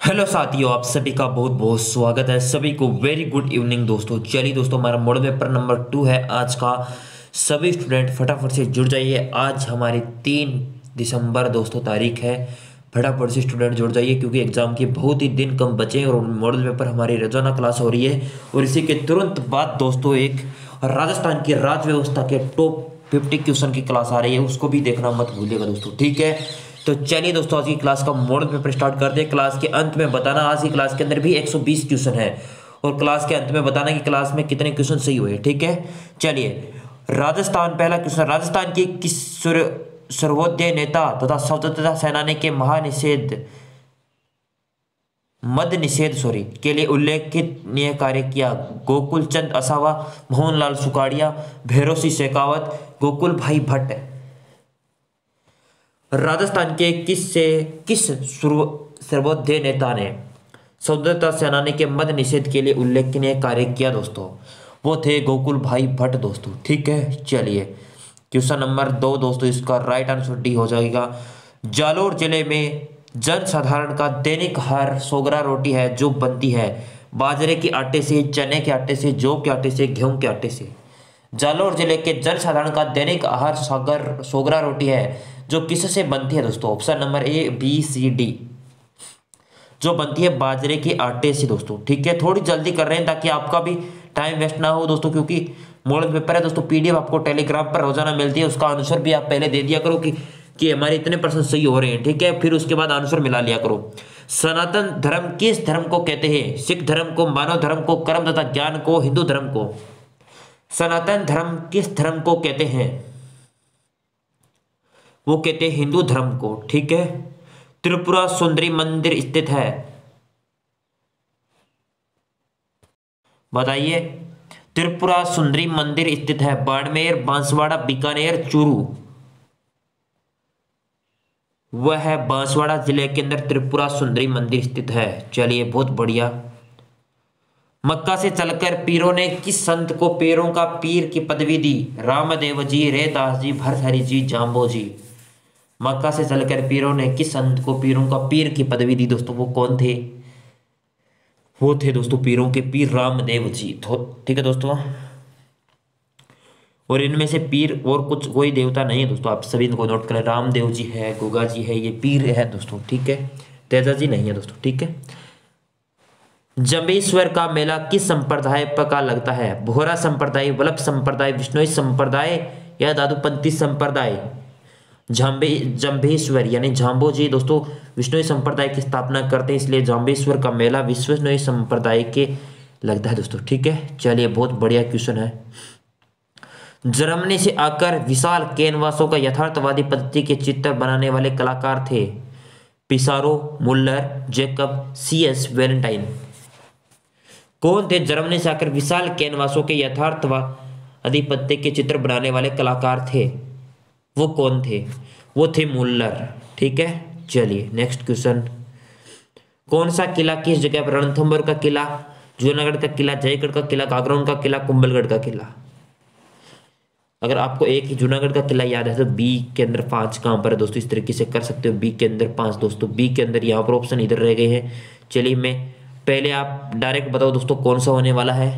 Hello साथियों, आप सभी का बहुत बहुत स्वागत है। सभी को वेरी गुड इवनिंग दोस्तों। चलिए दोस्तों, हमारा मॉडल पेपर नंबर 2 है आज का। सभी स्टूडेंट फटाफट से जुड़ जाइए। आज हमारी 3 दिसंबर दोस्तों तारीख है। फटाफट से स्टूडेंट जुड़ जाइए क्योंकि एग्जाम के बहुत ही दिन कम बचे हैं और मॉडल पेपर हमारी रोजाना क्लास हो रही है। और इसी के तुरंत बाद दोस्तों एक राजस्थान की राज्य व्यवस्था के टॉप 50 क्वेश्चन की क्लास आ रही है, उसको भी देखना मत भूलिएगा दोस्तों, ठीक है। तो चलिए दोस्तों, आज की क्लास का मॉडल पेपर स्टार्ट करते हैं। क्लास के अंत में बताना, आज की क्लास के अंदर भी 120 क्वेश्चन है और क्लास के अंत में बताना कि क्लास में कितने क्वेश्चन सही हुए, ठीक है। चलिए, राजस्थान, पहला क्वेश्चन, राजस्थान की किस सर्वोदय नेता तथा स्वतंत्रता सेनानी के मद निषेध के लिए उल्लेखनीय कार्य किया? गोकुल चंद असावा, मोहनलाल सुखाड़िया, भैरों सिंह शेखावत, गोकुल भाई भट्ट। राजस्थान के किस सर्वोदय नेता ने स्वतंत्रता सेनानी के मद निषेध के लिए उल्लेखनीय कार्य किया दोस्तों? वो थे गोकुल भाई भट्ट दोस्तों, ठीक है। चलिए, क्वेश्चन नंबर 2 दोस्तों, इसका राइट आंसर डी हो जाएगा। जालोर जिले में जनसाधारण का दैनिक आहार सोगरा रोटी है जो बनती है बाजरे के आटे से, चने के आटे से, जौ के आटे से, गेहूं के आटे से। जालोर जिले के जनसाधारण का दैनिक आहार सोगरा रोटी है जो किससे बनती है दोस्तों? Option number A, B, C, D. जो बनती है बाजरे के आटे से दोस्तों, ठीक है। थोड़ी जल्दी कर रहे हैं ताकि आपका भी टाइम वेस्ट ना हो दोस्तों, क्योंकि मॉडल पेपर है दोस्तों। पीडीएफ आपको टेलीग्राम पर रोजाना मिलती है, उसका आंसर भी आप पहले दे दिया करो कि हमारे इतने % सही हो रहे हैं, ठीक है। फिर उसके बाद आंसर मिला लिया करो। सनातन धर्म किस धर्म को कहते हैं? सिख धर्म को, मानव धर्म को, कर्म तथा ज्ञान को, हिंदू धर्म को? सनातन धर्म किस धर्म को कहते हैं? वो कहते हैं हिंदू धर्म को, ठीक है। त्रिपुरा सुंदरी मंदिर स्थित है, बताइए। त्रिपुरा सुंदरी मंदिर स्थित है बाड़मेर, बांसवाड़ा, बीकानेर, चूरू? वह है बांसवाड़ा जिले के अंदर त्रिपुरा सुंदरी मंदिर स्थित है। चलिए, बहुत बढ़िया। मक्का से चलकर पीरों ने किस संत को पैरों का पीर की पदवी दी? रामदेव जी, रेदास जी, भरथरी जी, जाम्बो जी? मक्का से चलकर पीरों ने किस संत को पीरों का पीर की पदवी दी दोस्तों? वो कौन थे? वो थे दोस्तों पीरों के पीर रामदेव जी, ठीक है दोस्तों। और इनमें से पीर और कुछ कोई देवता नहीं है दोस्तों, आप सभी इनको नोट करें। रामदेव जी है, गुगा जी है, ये पीर है दोस्तों, ठीक है। तेजा जी नहीं है दोस्तों, ठीक है। जंबेश्वर का मेला किस संप्रदाय का लगता है? बोहरा संप्रदाय, वल्लभ संप्रदाय, विष्णुई संप्रदाय या दादूपंथी संप्रदाय? जंबेश्वर यानी जाम्बो जी दोस्तों विष्णुई संप्रदाय की स्थापना करते हैं, इसलिए जाम्बेश्वर का मेला विष्णुई संप्रदाय के लगता है दोस्तों, ठीक है। चलिए, बहुत बढ़िया क्वेश्चन है। जर्मनी से आकर विशाल कैनवासों का यथार्थवादी पद्धति के चित्र बनाने वाले कलाकार थे? पिसारो, मुल्लर, जेकब, CS वैलेंटाइन? कौन थे जर्मनी से आकर विशाल कैनवासों के यथार्थवादी पद्धति के चित्र बनाने वाले कलाकार थे? वो कौन थे? वो थे मुल्लर, ठीक है। चलिए, नेक्स्ट क्वेश्चन। कौन सा किला किस जगह पर? रणथंभौर का किला, जूनागढ़ का किला, जयगढ़ का किला, कागरौन का किला, कुंभलगढ़ का किला? अगर आपको एक ही जूनागढ़ का किला याद है तो बी के अंदर 5 कहां पर है दोस्तों? इस तरीके से कर सकते हो, बी के अंदर 5 दोस्तों। बी के अंदर यहाँ पर ऑप्शन इधर रह गए हैं। चलिए, मैं पहले आप डायरेक्ट बताओ दोस्तों कौन सा होने वाला है।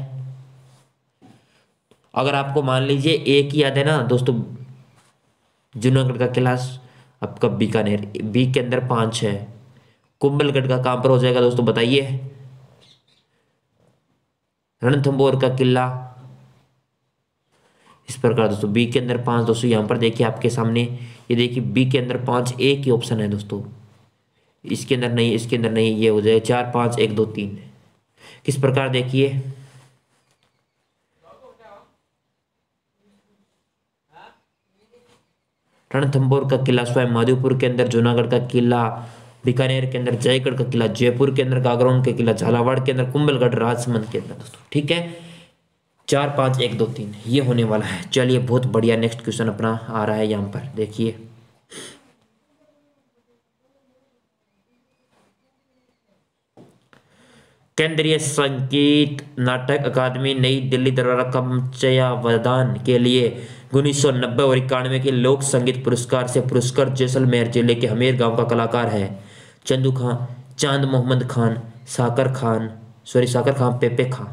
अगर आपको मान लीजिए एक ही याद है ना दोस्तों, जूनागढ़ का किला, आपका बीकानेर, बी के अंदर 5 है। कुंभलगढ़ का कहां पर हो जाएगा दोस्तों, बताइए। रणथंभौर का किला, इस प्रकार दोस्तों बी के अंदर 5 दोस्तों। यहां पर देखिए आपके सामने, ये देखिए बी के अंदर 5, एक ही ऑप्शन है दोस्तों। इसके अंदर नहीं, इसके अंदर नहीं, ये हो जाए 4, 5, 1, 2, 3। किस प्रकार देखिए, रणथंभौर का किला स्वयं माधोपुर के अंदर, जूनागढ़ का किला बीकानेर के अंदर, जयगढ़ का किला जयपुर के अंदर, कागरौन के किला झालावाड़ के अंदर, कुंभलगढ़ राजसमंद के अंदर दोस्तों, ठीक है। 4, 5, 1, 2, 3 ये होने वाला है। चलिए, बहुत बढ़िया। नेक्स्ट क्वेश्चन अपना आ रहा है यहाँ पर, देखिए। केंद्रीय संगीत नाटक अकादमी नई दिल्ली द्वारा कमचयावदान के लिए 1990 और 91 के लोक संगीत पुरस्कार से पुरस्कृत जैसलमेर जिले के हमेर गांव का कलाकार है चंदू खां चांद मोहम्मद खान, साकर खान पेपे खां।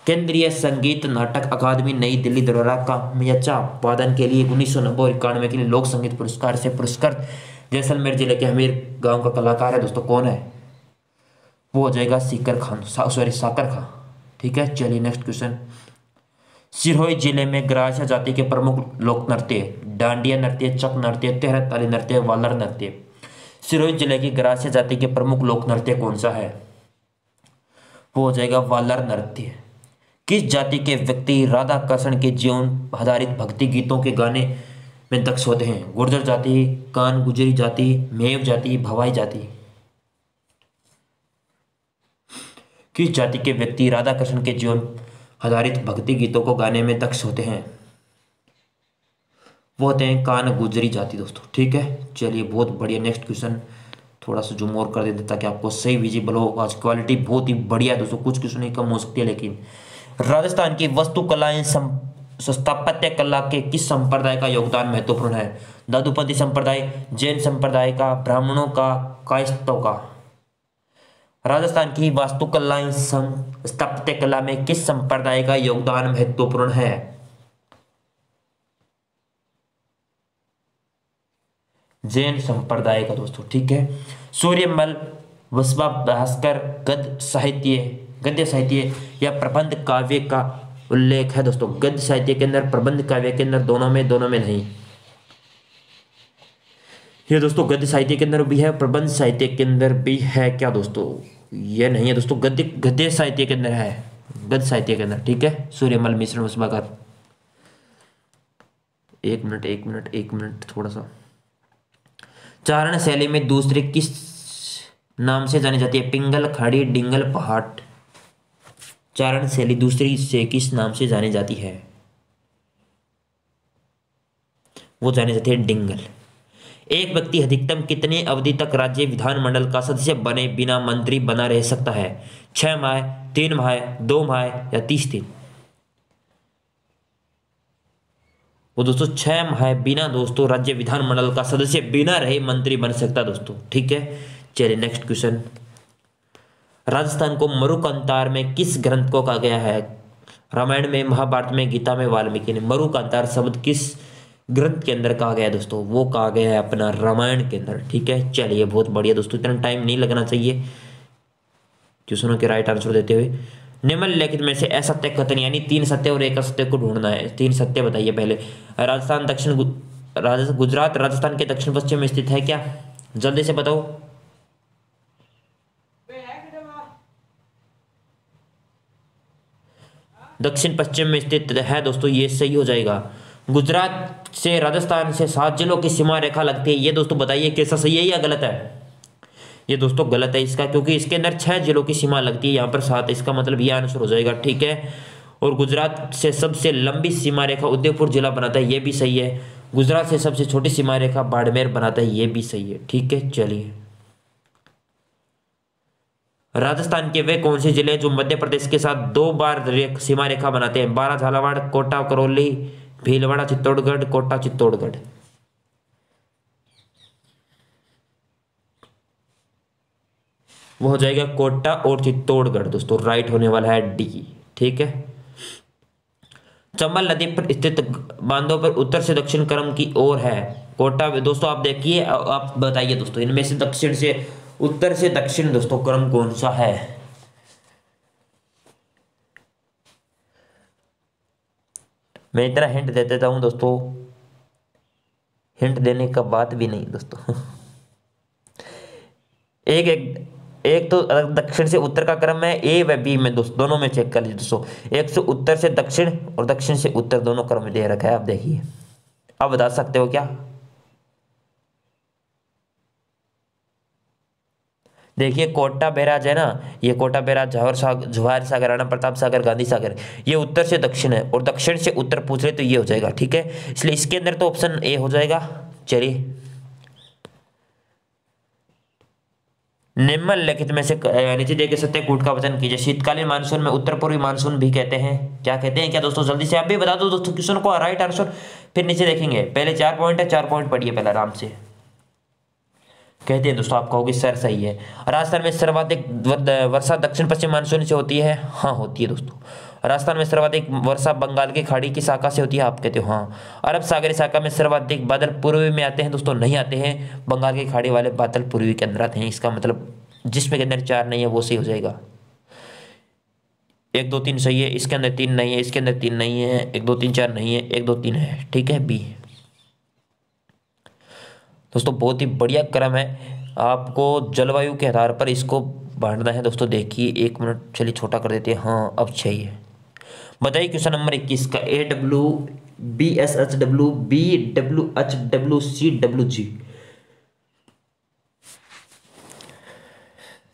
केंद्रीय संगीत नाटक अकादमी नई दिल्ली द्वारा कामयाचा वादन के लिए 1990 और 91 के लिए लोक संगीत पुरस्कार से पुरस्कृत जैसलमेर जिले के हमीर गांव का कलाकार है दोस्तों, कौन है? वो हो जाएगा साकर खां। ठीक है, चलिए नेक्स्ट क्वेश्चन। सिरोही जिले में ग्रासिया जाति के प्रमुख लोक नृत्य डांडिया नृत्य, चक नृत्य, तेहरताली नृत्य, वालर नृत्य। सिरोही जिले की ग्रासिया जाति के प्रमुख लोक नृत्य कौन सा है? वो हो जाएगा वालर नृत्य। किस जाति के व्यक्ति राधा कृष्ण के जीवन आधारित भक्ति गीतों के गाने में दक्ष होते हैं? गुर्जर जाति, कान गुजरी जाति, मेव जाति, भवाई जाति। किस जाति के व्यक्ति राधा कृष्ण के जीवन आधारित भक्ति गीतों को गाने में दक्ष होते हैं? वो होते हैं कान गुजरी जाति दोस्तों। ठीक है, चलिए बहुत बढ़िया। नेक्स्ट क्वेश्चन थोड़ा सा जूम और कर देते ताकि आपको सही विजिबल हो। आज क्वालिटी बहुत ही बढ़िया है दोस्तों, कुछ क्वेश्चन ही कम हो सकती है, लेकिन राजस्थान की वास्तुकलाएं स्थापत्य कला के किस संप्रदाय का योगदान महत्वपूर्ण है? दादूपंथी संप्रदाय, जैन संप्रदाय का, ब्राह्मणों का, कायस्थों का। राजस्थान की वास्तुकलाएं स्थापत्य कला में किस संप्रदाय का योगदान महत्वपूर्ण है? जैन संप्रदाय का दोस्तों। ठीक है, सूर्यमल, वसवा भास्कर गद्य साहित्य या प्रबंध काव्य का उल्लेख है दोस्तों? गद्य साहित्य के अंदर, प्रबंध काव्य के अंदर, दोनों में नहीं। ये दोस्तों गद्य साहित्य के अंदर भी है, प्रबंध साहित्य के अंदर भी है क्या दोस्तों? ये नहीं है दोस्तों, गद्य साहित्य के अंदर है, गद्य साहित्य के अंदर। ठीक है, सूर्यमल मिश्रण वसवाकर। एक मिनट थोड़ा सा। चारण शैली में दूसरे किस नाम से जानी जाती है? पिंगल, खाड़ी, डिंगल, पहाट। चारण शैली दूसरी से किस नाम से जानी जाती है? वो जानी जाती है डिंगल। एक व्यक्ति अधिकतम कितनी अवधि तक राज्य विधानमंडल का सदस्य बने बिना मंत्री बना रह सकता है? 6 माह, 3 माह, 2 माह या 30 दिन। वो दोस्तों 6 माह बिना दोस्तों राज्य विधानमंडल का सदस्य बिना रहे मंत्री बन सकता दोस्तों। ठीक है, चलिए नेक्स्ट क्वेश्चन। राजस्थान को मरुकांतार में किस ग्रंथ को कहा गया है? रामायण में, महाभारत में, गीता में, वाल्मीकि ने। मरुकांतार शब्द किस ग्रंथ के अंदर कहा गया है दोस्तों? वो कहा गया है अपना रामायण के अंदर। ठीक है, चलिए बहुत बढ़िया दोस्तों, इतना टाइम नहीं लगना चाहिए क्वेश्चनों के राइट आंसर देते हुए। निम्नलिखित में से असत्य कथन, यानी 3 सत्य और 1 असत्य को ढूंढना है। 3 सत्य बताइए पहले। गुजरात राजस्थान के दक्षिण पश्चिम में स्थित है क्या? जल्दी से बताओ। दक्षिण पश्चिम में स्थित है दोस्तों, ये सही हो जाएगा। गुजरात से राजस्थान से 7 जिलों की सीमा रेखा लगती है, ये दोस्तों बताइए कैसा सही है या गलत है? ये दोस्तों गलत है इसका, क्योंकि इसके अंदर 6 जिलों की सीमा लगती है, यहाँ पर 7, इसका मतलब ये आंसर हो जाएगा। ठीक है, और गुजरात से सबसे लंबी सीमा रेखा उदयपुर जिला बनाता है, ये भी सही है। गुजरात से सबसे छोटी सीमा रेखा बाड़मेर बनाता है, ये भी सही है। ठीक है, चलिए। राजस्थान के वे कौन से जिले जो मध्य प्रदेश के साथ 2 बार सीमा रेखा बनाते हैं? 12 झालावाड़, कोटा करौली, भीलवाड़ा चित्तौड़गढ़, कोटा चित्तौड़गढ़। वो हो जाएगा कोटा और चित्तौड़गढ़ दोस्तों, राइट होने वाला है डी। ठीक है, चंबल नदी पर स्थित बांधों पर उत्तर से दक्षिण क्रम की ओर है। कोटा दोस्तों आप देखिए, आप बताइए दोस्तों इनमें से दक्षिण से उत्तर से दक्षिण दोस्तों क्रम कौन सा है? मैं इतना हिंट दे देता हूं दोस्तों, हिंट देने का बात भी नहीं दोस्तों। एक तो दक्षिण से उत्तर का क्रम है, ए व बी में दोस्तों, दोनों में चेक कर लीजिए दोस्तों। एक से उत्तर से दक्षिण और दक्षिण से उत्तर दोनों क्रम में दे रखा है, आप देखिए। आप बता सकते हो क्या? देखिए कोटा बैराज है ना, ये कोटा बैराज जवाहर सागर, राणा प्रताप सागर, गांधी सागर, ये उत्तर से दक्षिण है और दक्षिण से उत्तर पूछ रहे तो ये हो जाएगा। ठीक है, इसलिए इसके अंदर तो ऑप्शन ए हो जाएगा। चलिए, निम्नलिखित में से नीचे दिए गए सत्य कूट का वचन कीजिए। शीतकालीन मानसून में उत्तर पूर्वी मानसून भी कहते हैं, क्या कहते हैं क्या दोस्तों? जल्दी से आप भी बता दो दोस्तों क्वेश्चन को राइट आंसर, फिर नीचे देखेंगे। पहले 4 पॉइंट है, 4 पॉइंट पढ़िए पहले आराम से। कहते हैं दोस्तों, आप कहोगे सर सही है। राजस्थान में सर्वाधिक वर्षा दक्षिण पश्चिम मानसून से होती है, हाँ होती है दोस्तों। राजस्थान में सर्वाधिक वर्षा बंगाल की खाड़ी की शाखा से होती है, आप कहते हो हाँ। अरब सागरी शाखा में सर्वाधिक बादल पूर्वी में आते हैं दोस्तों, नहीं आते हैं। बंगाल की खाड़ी वाले बादल पूर्वी के अंदर आते हैं, इसका मतलब जिसमें के अंदर 4 नहीं है वो सही हो जाएगा। 1 2 3 सही है, इसके अंदर 3 नहीं है, इसके अंदर 3 नहीं है, 1 2 3 4 नहीं है, 1 2 3 है, ठीक है बी। दोस्तों बहुत ही बढ़िया क्रम है, आपको जलवायु के आधार पर इसको बांटना है दोस्तों। देखिए 1 मिनट, चलिए छोटा कर देते हैं, हाँ अब चाहिए। बताइए क्वेश्चन नंबर 21 का। AWBSHW BWHWCWG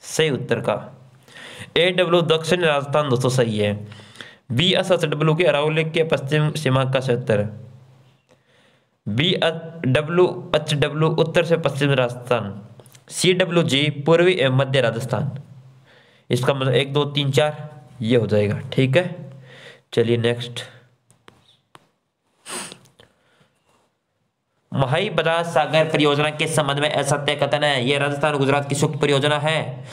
सही उत्तर का AW दक्षिण राजस्थान दोस्तों सही है। BSHW के अरावली के पश्चिम सीमा का क्षेत्र। BWHW उत्तर से पश्चिम राजस्थान। CWG पूर्वी एवं मध्य राजस्थान। इसका मतलब 1 2 3 4 ये हो जाएगा, ठीक है। चलिए नेक्स्ट। महाई बजाज सागर परियोजना के संबंध में असत्य कथन है। यह राजस्थान गुजरात की संयुक्त परियोजना है।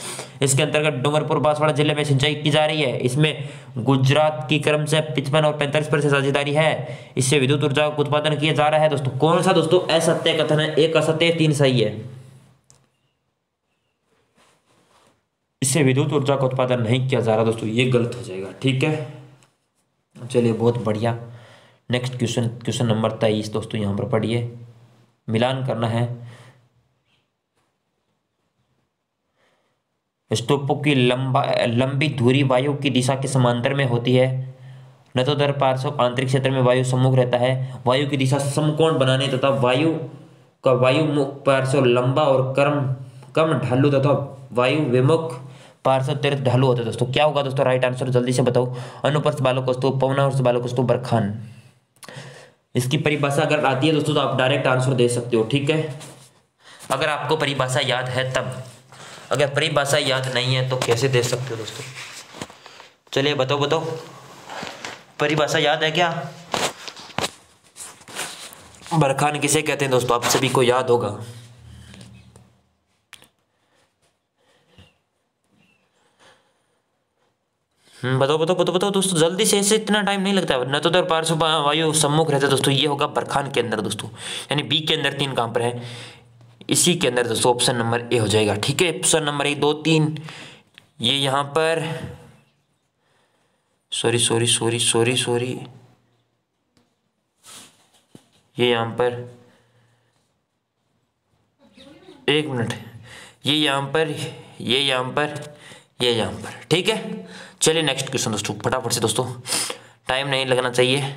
इसके अंतर्गत डूंगरपुर बांसवाड़ा जिले में सिंचाई की जा रही है। इसमें गुजरात की क्रम से 55 और 45% साझेदारी है। इससे विद्युत ऊर्जा का उत्पादन किया जा रहा है दोस्तों। कौन सा दोस्तों असत्य कथन है? 1 असत्य 3 सही है। इससे विद्युत ऊर्जा का उत्पादन नहीं किया जा रहा दोस्तों, ये गलत हो जाएगा, ठीक है। चलिए बहुत बढ़िया। नेक्स्ट क्वेश्चन नंबर 23 दोस्तों, यहाँ पर पढ़िए, मिलान करना है। स्तूपों की लंबी धुरी वायु की दिशा के समांतर में होती है। नतोदर पार्श्व आंतरिक क्षेत्र में वायु सम्मुख रहता है। वायु की दिशा समकोण बनाने तथा वायु का वायु मुख पार्श्व लंबा और कम ढालू तथा वायु विमुख पार्श्व तीर्थ ढालू होता है दोस्तों। क्या होगा दोस्तों राइट आंसर, जल्दी से बताओ। अनुप्रस्थ बालक वस्तु, पवनावर्त बालक वस्तु, बरखान। इसकी परिभाषा अगर आती है दोस्तों तो आप डायरेक्ट आंसर दे सकते हो, ठीक है, अगर आपको परिभाषा याद है तब। अगर परिभाषा याद नहीं है तो कैसे दे सकते हो दोस्तों? चलिए बताओ परिभाषा याद है क्या? बरखान किसे कहते हैं दोस्तों? आप सभी को याद होगा। बताओ दोस्तों जल्दी से, ऐसे इतना टाइम नहीं लगता है। नतोदर पार्श्व वायु सम्मुख रहता है दोस्तों, ये होगा बरखान के अंदर दोस्तों, यानी बी के अंदर 3 कहां पर है? इसी के अंदर दोस्तों ऑप्शन नंबर ए हो जाएगा, ठीक है। ऑप्शन नंबर 1 2 3 ये यहां पर, सॉरी ये यहां पर 1 मिनट, ये यहां पर, ये यहां पर, ठीक है। चलिए नेक्स्ट क्वेश्चन दोस्तों, फटाफट से दोस्तों, टाइम नहीं लगना चाहिए,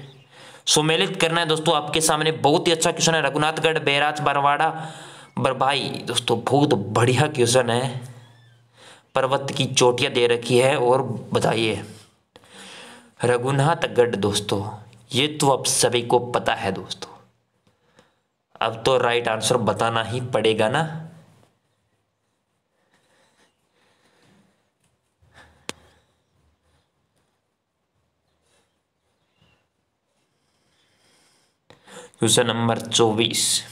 सुमेलित करना है दोस्तों। आपके सामने बहुत ही अच्छा क्वेश्चन है। रघुनाथगढ़, बैराज, बरवाड़ा, बरभाई दोस्तों, बहुत बढ़िया क्वेश्चन है। पर्वत की चोटियां दे रखी है और बताइए। रघुनाथगढ़ दोस्तों, ये तो अब सभी को पता है दोस्तों, अब तो राइट आंसर बताना ही पड़ेगा ना। क्वेश्चन नंबर 24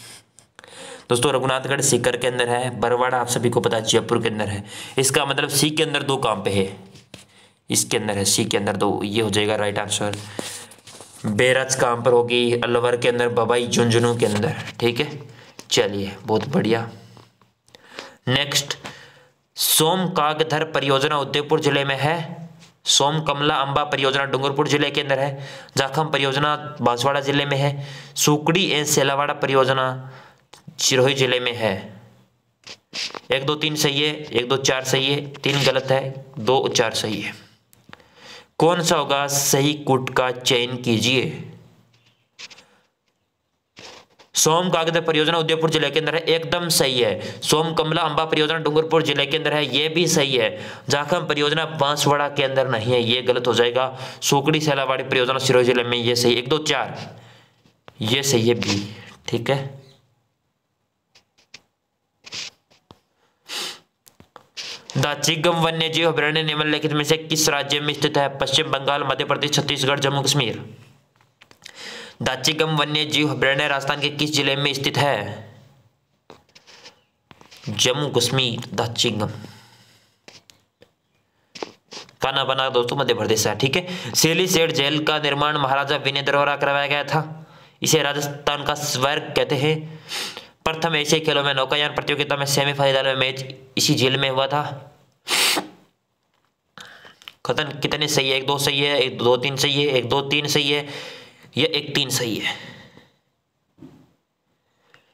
दोस्तों, रघुनाथगढ़ सीकर के अंदर है, बरवाड़ा आप सभी को पता है जयपुर के अंदर है। इसका मतलब सी के अंदर 2 कहां पे है? इसके अंदर है, सी के अंदर 2, ये हो जाएगा राइट आंसर। बैराज कहां पर होगी? अलवर के अंदर, बबाई झुंझुनू के अंदर, ठीक है। चलिए बहुत बढ़िया। नेक्स्ट, सोमकागधर परियोजना उदयपुर जिले में है। सोम कमला अंबा परियोजना डूंगरपुर जिले के अंदर है। जाखम परियोजना बांसवाड़ा जिले में है। सुकड़ी एवं सेलावाड़ा परियोजना सिरोही जिले में है। 1 2 3 सही है, 1 2 4 सही है, 3 गलत है, 2 4 सही है। कौन सा होगा सही कूट का चयन कीजिए। सोम कागध परियोजना उदयपुर जिले के अंदर है, एकदम सही है। सोम कमला अंबा परियोजना डूंगरपुर जिले के अंदर है, ये भी सही है। जाखम परियोजना बांसवाड़ा के अंदर नहीं है, ये गलत हो जाएगा। सुकड़ी सेलावाड़ी परियोजना सिरोही जिले में, ये सही। 1 2 4 ये सही है, बी, ठीक है। दाचिगम वन्य जीव अभयारण्य निम्नलिखित में से किस राज्य में स्थित है? पश्चिम बंगाल, मध्य प्रदेश, छत्तीसगढ़, जम्मू कश्मीर। दाचिगम वन्य जीव अभयारण्य राजस्थान के किस जिले में स्थित है? जम्मू कश्मीर द चिंगम काना बना दोस्तों मध्य प्रदेश है। ठीक है। सेलीसेट जेल का निर्माण महाराजा विनय द्वारा करवाया गया था। इसे राजस्थान का स्वर्ग कहते हैं। प्रथम एशियाई खेलों में नौकायान प्रतियोगिता में सेमीफाइनल में मैच इसी जेल में हुआ था। कथन कितने सही है? 1 2 सही है, 1 2 3 सही है, 1 2 3 सही है, या 1 3 सही है?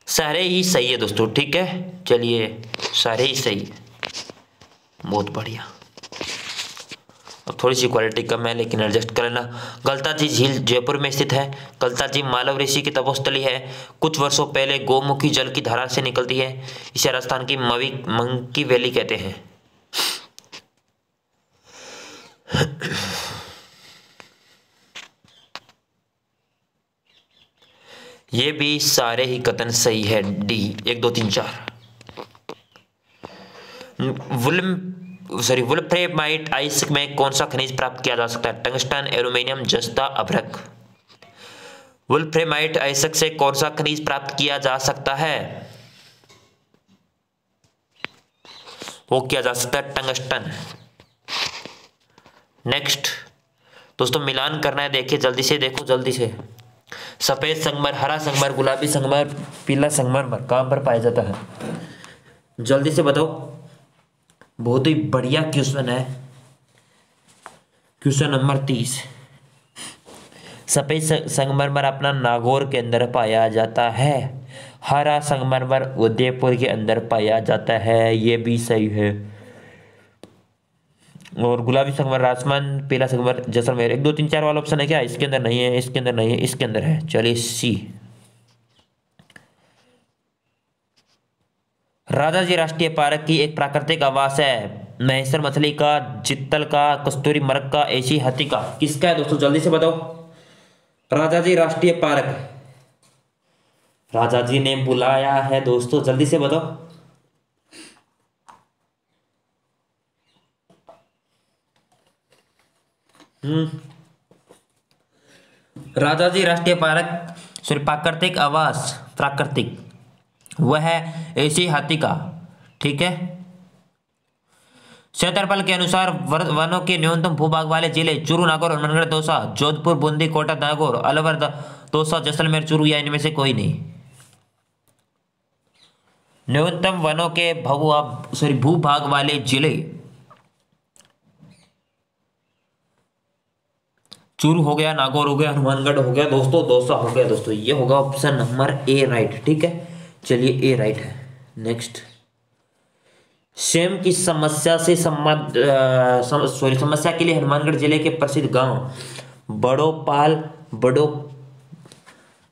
सारे ही सही है दोस्तों। ठीक है, चलिए सारे ही सही है, बहुत बढ़िया। अब थोड़ी सी क्वालिटी कम है लेकिन एडजस्ट कर लेना। गलताजी झील जयपुर में स्थित है। गलताजी मालव ऋषि की तपोस्थली है। कुछ वर्षों पहले गौमुखी जल की धारा से निकलती है। इसे राजस्थान की मंकी वैली कहते हैं। ये भी सारे ही कथन सही है। डी 1 2 3 4। वुल्फ्रेमाइट आइस में कौन सा खनिज प्राप्त किया जा सकता है? टंगस्टन, एल्यूमिनियम, जस्ता, अभ्रक। वुल्फ्रेमाइट आइसक से कौन सा खनिज प्राप्त किया जा सकता है? वो किया जा सकता है टंगस्टन। नेक्स्ट दोस्तों मिलान करना है, देखिए जल्दी से, देखो जल्दी से। सफेद संगमर, हरा संगमर, गुलाबी संगमर, पीला संगमर कहां पर पाया जाता है? जल्दी से बताओ। बहुत ही बढ़िया क्वेश्चन है। Question number 30। सफेद संगमरमर अपना नागौर के अंदर पाया जाता है। हरा संगमरमर उदयपुर के अंदर पाया जाता है, ये भी सही है। और गुलाबी संगमर राजस्थान, पीला संगमर जैसलमेर। 1 2 3 4 वाला ऑप्शन है क्या? इसके अंदर नहीं है, इसके अंदर नहीं है, इसके अंदर है। चलिए सी। राजाजी राष्ट्रीय पार्क की एक प्राकृतिक आवास है। महेश्वर मछली का, चित्तल का, कस्तूरी मृग का, एशियाई हाथी का, किसका है दोस्तों? जल्दी से बताओ। राजाजी राष्ट्रीय पार्क राजाजी ने बुलाया है दोस्तों, जल्दी से बताओ। राजाजी राष्ट्रीय पार्क सॉरी प्राकृतिक आवास, प्राकृतिक वह है एशियाई हाथी का। ठीक है। क्षेत्रफल के अनुसार वनों के न्यूनतम भूभाग वाले जिले चूरू, नागौर, हनुमानगढ़, दौसा, जोधपुर, बूंदी, कोटा, नागौर, अलवर, दौसा, जैसलमेर, चूरू, या इनमें से कोई नहीं। न्यूनतम वनों के भूभाग वाले जिले चूरू हो गया, नागौर हो गया, हनुमानगढ़ हो गया दोस्तों, दौसा हो गया दोस्तों। ये होगा ऑप्शन नंबर ए राइट। ठीक है, चलिए ए राइट है। नेक्स्ट, सेम की समस्या से समस्या के लिए हनुमानगढ़ जिले के प्रसिद्ध गांव बड़ोपाल,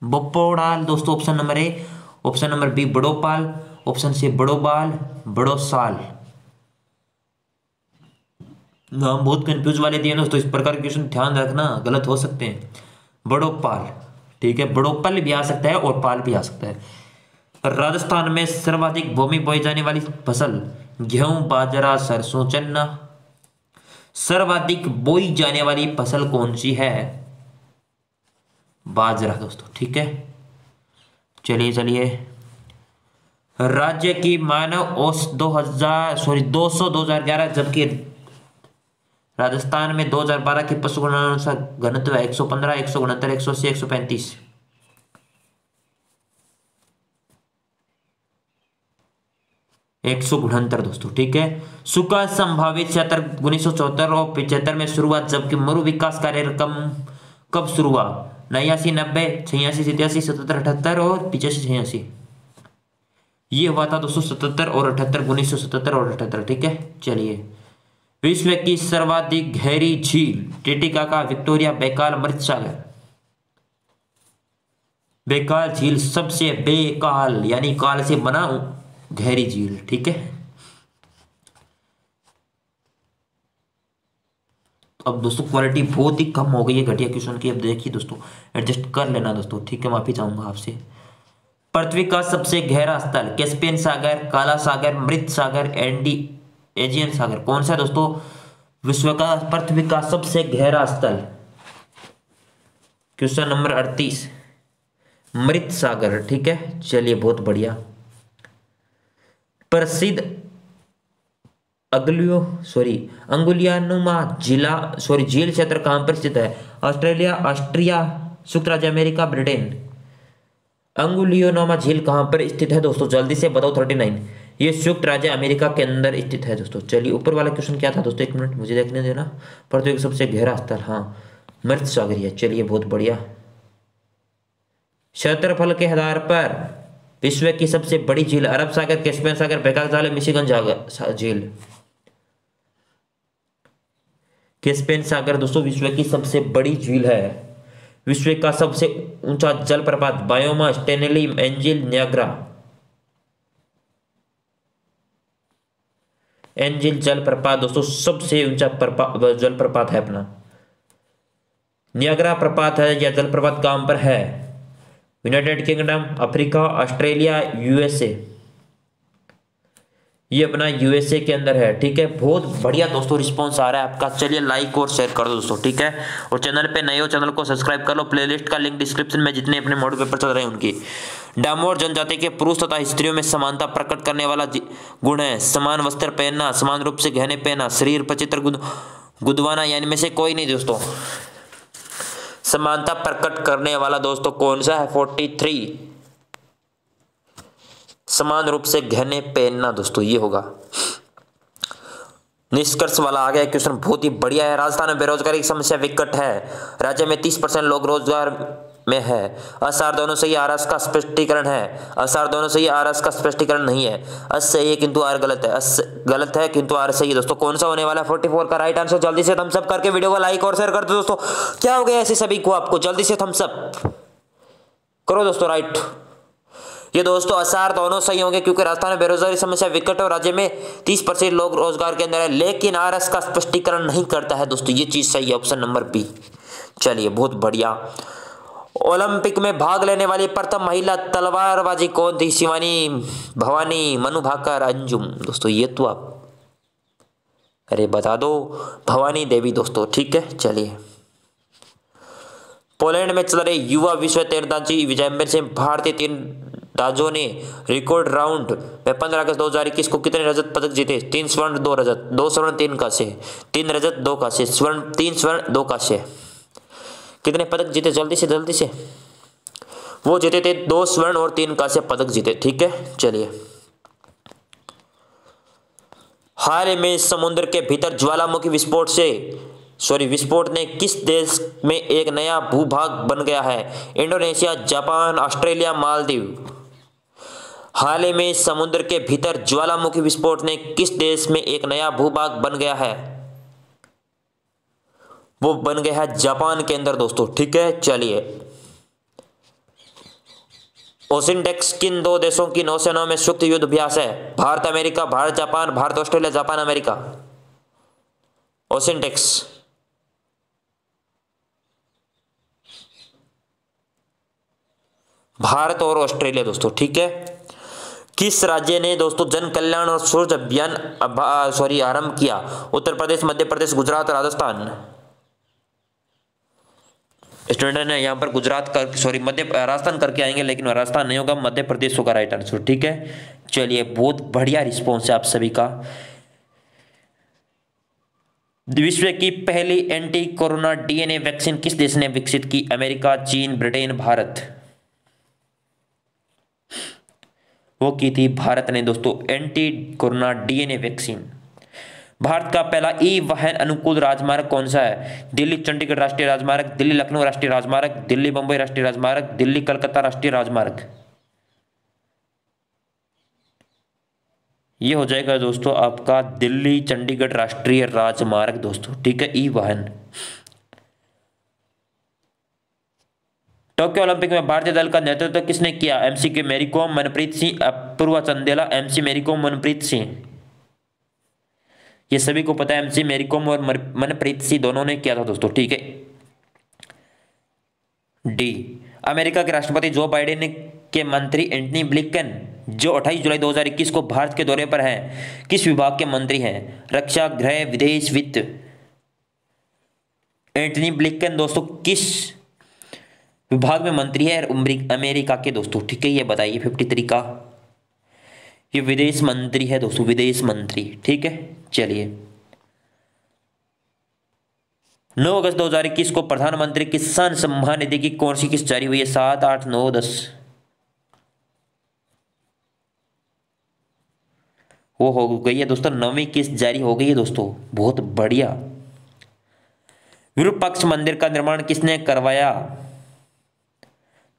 बपोड़ाल दोस्तों, option number A. Option number B Badopal, option C Badobal, Badosal. नाम बहुत कंफ्यूज वाले दिए दोस्तों, इस प्रकार के क्वेश्चन ध्यान रखना, गलत हो सकते हैं। बड़ोपाल, ठीक है, बड़ोपल भी आ सकता है और पाल भी आ सकता है। राजस्थान में सर्वाधिक भूमि बोई जाने वाली फसल गेहूं, बाजरा, सरसों, चना। सर्वाधिक बोई जाने वाली फसल कौन सी है? बाजरा दोस्तों। ठीक है, चलिए राज्य की मानव औसत 2011, जबकि राजस्थान में 2012 की पशुगणना घनत्व है 115, 169, 180, 135। 169 दोस्तों। ठीक है। सूखा संभावित क्षेत्र 1974 और 75 में शुरुआत, जबकि मरु विकास कार्यक्रम कब शुरू हुआ? 89, 90, 86, 87, 77, 78 और 85, 86। ये हुआ था दोस्तों 77 और 78, 1977 और 78। ठीक है, चलिए। विश्व की सर्वाधिक गहरी झील टिटिकाका, विक्टोरिया, बैकाल, मृत सागर। बैकाल झील सबसे बेकाल यानी काल से बना गहरी झील। ठीक है, अब दोस्तों क्वालिटी बहुत ही कम हो गई है घटिया क्वेश्चन की। अब देखिए दोस्तों, एडजस्ट कर लेना दोस्तों। ठीक है, माफी चाहूंगा आपसे। पृथ्वी का सबसे गहरा स्थल कैस्पियन सागर, काला सागर, मृत सागर, एजियन सागर, कौन सा दोस्तों? विश्व का पृथ्वी का सबसे गहरा स्थल, क्वेश्चन नंबर 38, मृत सागर। ठीक है, चलिए बहुत बढ़िया। प्रसिद्ध अंगुलियानुमा झील क्षेत्र कहां पर स्थित है? ऑस्ट्रेलिया, ऑस्ट्रिया, संयुक्त राज्य अमेरिका, ब्रिटेन। अंगुलियोनुमा झील कहां पर स्थित है दोस्तों? जल्दी से बताओ। 39। ये संयुक्त राज्य अमेरिका के अंदर स्थित है दोस्तों। चलिए, ऊपर वाला क्वेश्चन क्या था दोस्तों? एक मिनट मुझे देखने देना। पृथ्वी का सबसे गहरा स्थल, हाँ, मृत सागरीय। चलिए, बहुत बढ़िया। क्षेत्रफल के आधार पर विश्व की सबसे बड़ी झील? अरब सागर, कैस्पियन सागर, बेकाक झील, मिशिगन झील। कैस्पियन सागर दोस्तों विश्व की सबसे बड़ी झील है। विश्व का सबसे ऊंचा जलप्रपात? बायोमा, स्टेनली, एंजिल, नियाग्रा। एंजिल जलप्रपात दोस्तों सबसे ऊंचा जलप्रपात है अपना। नियाग्रा प्रपात है या जलप्रपात कहां पर है? United kingdom, Africa, Australia, USA. ये अपना यूएसए के अंदर है। ठीक है, बहुत बढ़िया दोस्तों रिस्पांस आ रहा है आपका। चलिए, लाइक और शेयर कर दो दोस्तों। ठीक है, और चैनल पे नए हो चैनल को सब्सक्राइब कर लो। प्लेलिस्ट का लिंक डिस्क्रिप्शन में जितने अपने मॉडल पेपर चल रहे हैं उनकी। डामोर जनजाति के पुरुष तथा स्त्रियों में समानता प्रकट करने वाला गुण है? समान वस्त्र पहनना, समान रूप से गहने पहनना, शरीर पर चित्र गुदवाना, यानी में से कोई नहीं दोस्तों। समानता प्रकट करने वाला दोस्तों कौन सा है? 43। समान रूप से गहने पहनना दोस्तों, ये होगा। निष्कर्ष वाला आ गया क्वेश्चन, बहुत ही बढ़िया है। राजस्थान में बेरोजगारी की समस्या विकट है। राज्य में 30% लोग रोजगार में है। असार दोनों सही, आरस का स्पष्टीकरण है। असार दोनों सही, आरस का स्पष्टीकरण नहीं है। अस सही है किंतु आर गलत है। अस गलत है किंतु आर सही है दोस्तों। कौन सा होने वाला है? 44 का राइट आंसर। जल्दी से थम्स अप करके वीडियो को लाइक और शेयर कर दो दोस्तों। क्या हो गया ऐसे सभी को? आपको जल्दी से थम्स अप करो दोस्तों। राइट, ये दोस्तों असार दोनों सही होंगे क्योंकि राजस्थान में बेरोजगारी समस्या विकट है और राज्य में 30% लोग रोजगार के अंदर है, लेकिन आरएस का स्पष्टीकरण नहीं करता है दोस्तों। ये चीज सही है, ऑप्शन नंबर बी। चलिए, बहुत बढ़िया। ओलंपिक में भाग लेने वाली प्रथम महिला तलवारबाजी कौन थी? शिवानी, भवानी, मनु भाकर, अंजुम। दोस्तों ये तो आप अरे बता दो, भवानी देवी दोस्तों। ठीक है, चलिए। पोलैंड में चल रहे युवा विश्व तीरंदाजी चैंपियनशिप भारतीय तीरंदाजों ने रिकॉर्ड राउंड में 15 अगस्त 2021 को कितने रजत पदक जीते? 3 स्वर्ण 2 रजत, 2 स्वर्ण 3 कांस्य, 3 रजत 2 कांस्य, 3 स्वर्ण 2 कांस्य। कितने पदक जीते? जल्दी से वो जीते थे 2 स्वर्ण और 3 कांस्य पदक जीते। ठीक है, चलिए। हाल ही में समुद्र के भीतर ज्वालामुखी विस्फोट ने किस देश में एक नया भूभाग बन गया है? Indonesia, Japan, Australia, Maldives. हाल ही में समुद्र के भीतर ज्वालामुखी विस्फोट ने किस देश में एक नया भूभाग बन गया है? वो बन गया है जापान के अंदर दोस्तों। ठीक है, चलिए। ओसिनडेक्स किन 2 देशों की नौसेनाओं में संयुक्त युद्ध अभ्यास है? Bharat America, Bharat Japan, Bharat Australia, Japan America. AUSINDEX Bharat और ऑस्ट्रेलिया दोस्तों। ठीक है। किस राज्य ने दोस्तों जन कल्याण और सूरज अभियान आरंभ किया? उत्तर प्रदेश, मध्य प्रदेश, गुजरात, राजस्थान। स्टूडेंट ने यहाँ पर राजस्थान करके आएंगे, लेकिन राजस्थान नहीं होगा, मध्य प्रदेश होगा राइट आंसर। ठीक है, चलिए। बहुत बढ़िया रिस्पॉन्स है आप सभी का। विश्व की पहली एंटी कोरोना डीएनए वैक्सीन किस देश ने विकसित की? अमेरिका, चीन, ब्रिटेन, भारत। वो की थी भारत ने दोस्तों anti corona DNA vaccine. Bharat का पहला ई वाहन अनुकूल राजमार्ग कौन सा है? दिल्ली चंडीगढ़ राष्ट्रीय राजमार्ग, दिल्ली लखनऊ राष्ट्रीय राजमार्ग, दिल्ली बंबई राष्ट्रीय राजमार्ग, दिल्ली कलकत्ता राष्ट्रीय राजमार्ग। ये हो जाएगा दोस्तों आपका दिल्ली चंडीगढ़ राष्ट्रीय राजमार्ग दोस्तों। ठीक है, ई वाहन। टोक्यो ओलंपिक में भारतीय दल का नेतृत्व किसने किया? एमसी के मैरी कॉम, मनप्रीत सिंह, अपूर्वा चंदेला। एमसी मैरी कॉम, मनप्रीत सिंह। ये सभी को पता है, एमसी मैरी कॉम और मनप्रीत सिंह दोनों ने किया था दोस्तों। ठीक है। डी, अमेरिका के राष्ट्रपति जो बाइडेन के मंत्री एंटनी ब्लिंकन जो 28 जुलाई 2021 को भारत के दौरे पर हैं, किस विभाग के मंत्री हैं? रक्षा, गृह, विदेश, वित्त। एंटनी ब्लिंकन दोस्तों किस विभाग में मंत्री है? अमेरिका के दोस्तों। ठीक है, ये बताइए 53 का। ये विदेश मंत्री है दोस्तों, विदेश मंत्री। ठीक है, चलिए 9 अगस्त 2021 को प्रधानमंत्री किसान सम्मान निधि की कौन सी किस्त जारी हुई है? 7, 8, 9, 10। वो हो गई है दोस्तों, 9वीं किस्त जारी हो गई है दोस्तों, बहुत बढ़िया। विरूपाक्ष मंदिर का निर्माण किसने करवाया?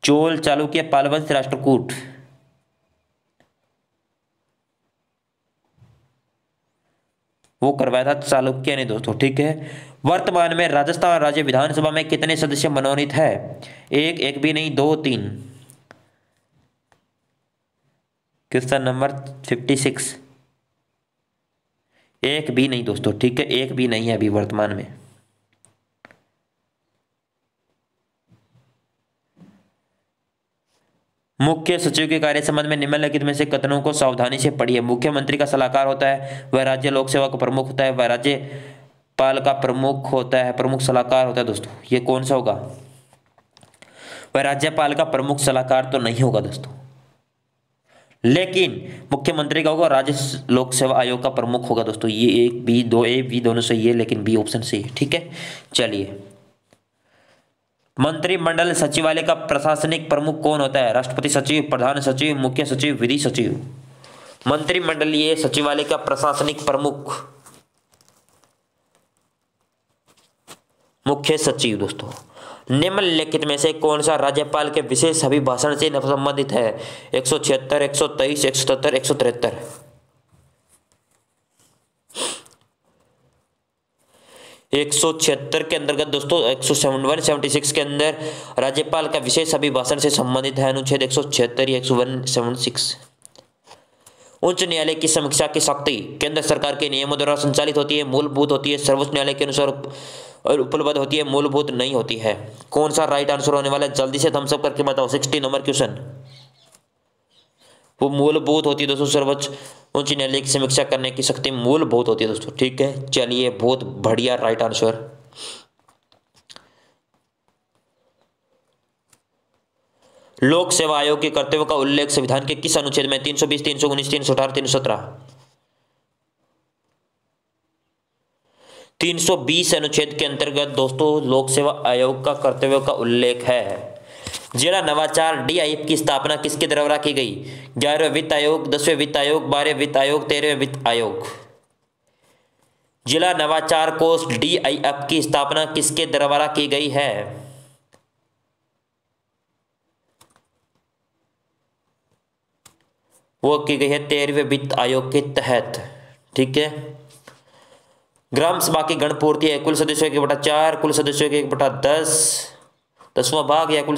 चोल, चालुक्य, पालवंश, राष्ट्रकूट। वो करवाया था चालुक्य ने दोस्तों। ठीक है, वर्तमान में राजस्थान राज्य विधानसभा में कितने सदस्य मनोनीत है? एक भी नहीं, 2, 3। Question number 56। एक भी नहीं दोस्तों। ठीक है, एक भी नहीं है अभी वर्तमान में। मुख्य सचिव के कार्य संबंध में निम्नलिखित में से कथनों को सावधानी से पढ़िए। मुख्यमंत्री का सलाहकार होता है, वह राज्य लोक सेवा का प्रमुख होता है, वह राज्यपाल का प्रमुख होता है, प्रमुख सलाहकार होता है दोस्तों। ये कौन सा होगा? वह राज्यपाल का प्रमुख सलाहकार तो नहीं होगा दोस्तों, लेकिन मुख्यमंत्री का होगा, राज्य लोक सेवा आयोग का प्रमुख होगा दोस्तों। ये एक बी, दो ए बी दोनों सही है, लेकिन बी ऑप्शन सही है। ठीक है, चलिए मंत्रिमंडल सचिवालय का प्रशासनिक प्रमुख कौन होता है? राष्ट्रपति सचिव, प्रधान सचिव, मुख्य सचिव, विधि सचिव। मंत्रिमंडलीय सचिवालय का प्रशासनिक प्रमुख मुख्य सचिव दोस्तों। निम्नलिखित में से कौन सा राज्यपाल के विशेष अभिभाषण से संबंधित है? 176, 123, 177, 173। 176 के अंतर्गत दोस्तों 171, 76 के अंदर राज्यपाल का विशेष अभिभाषण से संबंधित है अनुच्छेद 176 या 176। उच्च न्यायालय की समीक्षा की शक्ति केंद्र सरकार के नियमों द्वारा संचालित होती है, मूलभूत होती है, सर्वोच्च न्यायालय के अनुसार उपलब्ध होती है, मूलभूत नहीं होती है। कौन सा राइट आंसर होने वाला है? जल्दी से थम्स अप करके बताओ। 60 नंबर क्वेश्चन। वो मूलभूत होती है दोस्तों, सर्वोच्च उच्च न्यायालय की समीक्षा करने की शक्ति मूलभूत होती है दोस्तों। ठीक है, चलिए बहुत बढ़िया राइट आंसर। लोक सेवा आयोग के कर्तव्यों का उल्लेख संविधान के किस अनुच्छेद में? 320, 319, 318, 317। 320 अनुच्छेद के अंतर्गत दोस्तों लोक सेवा आयोग का कर्तव्यों का उल्लेख है। जिला नवाचार DIF की स्थापना किसके द्वारा की गई? 11वें वित्त आयोग, 10वें वित्त आयोग, 12वें वित्त आयोग, 13वें वित्त आयोग। जिला नवाचार कोष DIF की स्थापना किसके द्वारा की गई है? वो की गई है 13वें वित्त आयोग के तहत। ठीक है, ग्राम सभा की गणपूर्ति है कुल सदस्यों के 1/4, कुल सदस्यों के 1/10, 10वां भाग, या कुल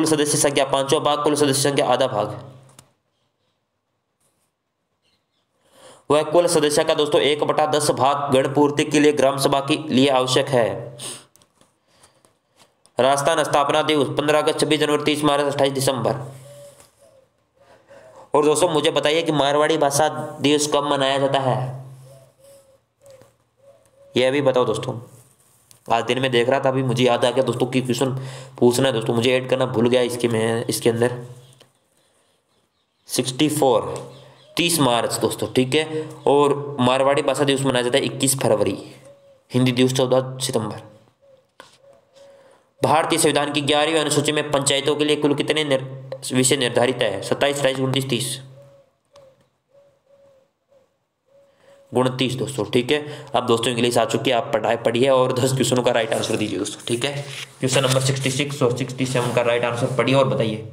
सदस्य संख्या 5वां भाग, कुल सदस्य संख्या आधा भाग। वह कुल सदस्य का दोस्तों 1/10 भाग गणपूर्ति के लिए ग्राम सभा के लिए आवश्यक है। राजस्थान स्थापना दिवस 15 अगस्त, 26 जनवरी, 30 मार्च, 28 दिसंबर। और दोस्तों मुझे बताइए कि मारवाड़ी भाषा दिवस कब मनाया जाता है? यह भी बताओ दोस्तों। आज दिन में देख रहा था, अभी मुझे याद आ गया दोस्तों कि क्वेश्चन पूछना है दोस्तों, मुझे ऐड करना भूल गया इसके अंदर। 64 30 मार्च दोस्तों। ठीक है, और मारवाड़ी भाषा दिवस मनाया जाता है 21 फरवरी, हिंदी दिवस 14 सितंबर। भारतीय संविधान की 11वीं अनुसूची में पंचायतों के लिए कुल कितने विषय निर्धारित है? 27, 28, 29, 30। 29 दोस्तों। ठीक है, अब दोस्तों इंग्लिश आ चुकी है, आप पढ़िए और 10 क्वेश्चनों का राइट आंसर दीजिए दोस्तों। ठीक है, क्वेश्चन नंबर 66 और 67 का राइट आंसर पढ़िए और बताइए।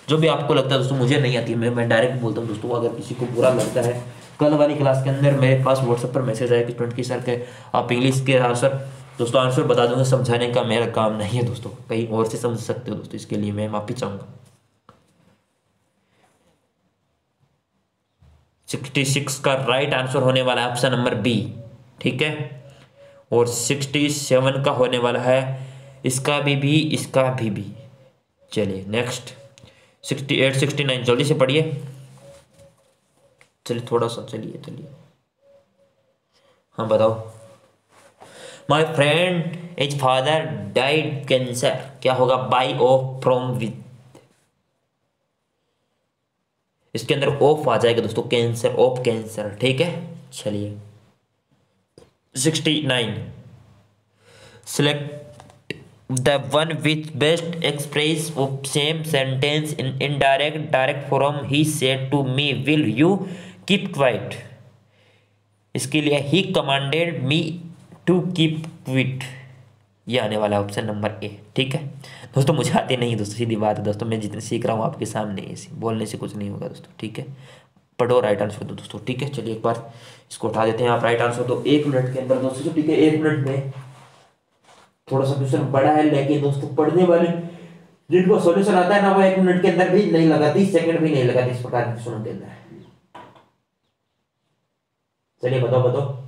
जो भी आपको लगता है दोस्तों, मुझे नहीं आती, मैं डायरेक्ट बोलता हूँ दोस्तों। अगर किसी को बुरा लगता है, कल वाली क्लास के अंदर मेरे पास व्हाट्सएप पर मैसेज आया कि 20 सर के आप इंग्लिश के आंसर दोस्तों आंसर बता दूंगा। समझाने का मेरा काम नहीं है दोस्तों, कहीं और से समझ सकते हो दोस्तों, इसके लिए मैं माफी चाहूंगा। 66 का राइट आंसर होने वाला है ऑप्शन नंबर बी। ठीक है, और 67 का होने वाला है इसका भी इसका भी। चलिए नेक्स्ट 68, 69 जल्दी से पढ़िए। चलिए थोड़ा सा चलिए हाँ बताओ। My friend as father died cancer, क्या होगा? By of from with. इसके अंदर ऑफ आ जाएगा दोस्तों, कैंसर, ऑफ कैंसर, ठीक है। चलिए 69, select the one which best express of same sentence in indirect direct form. He said to me, will you keep quiet? इसके लिए he commanded me to keep quiet, ये आने वाला है ऑप्शन नंबर ए, ठीक है दोस्तों। मुझे आती नहीं दोस्तों, सीधी बात है दोस्तों, मैं जितने सीख रहा हूँ आपके सामने, ऐसे बोलने से कुछ नहीं होगा दोस्तों, ठीक है। पढ़ो, राइट आंसर दो दोस्तों, ठीक है। चलिए एक बार इसको उठा देते हैं, आप राइट आंसर दो 1 मिनट के अंदर दोस्तों, ठीक है। 1 मिनट में थोड़ा सा क्वेश्चन बड़ा है, लेकिन दोस्तों पढ़ने वाले जिनको सॉल्यूशन आता है ना, वो 1 मिनट के अंदर भी नहीं लगा, 30 सेकंड भी नहीं लगा इस प्रकार के क्वेश्चन के अंदर। चलिए बताओ बताओ।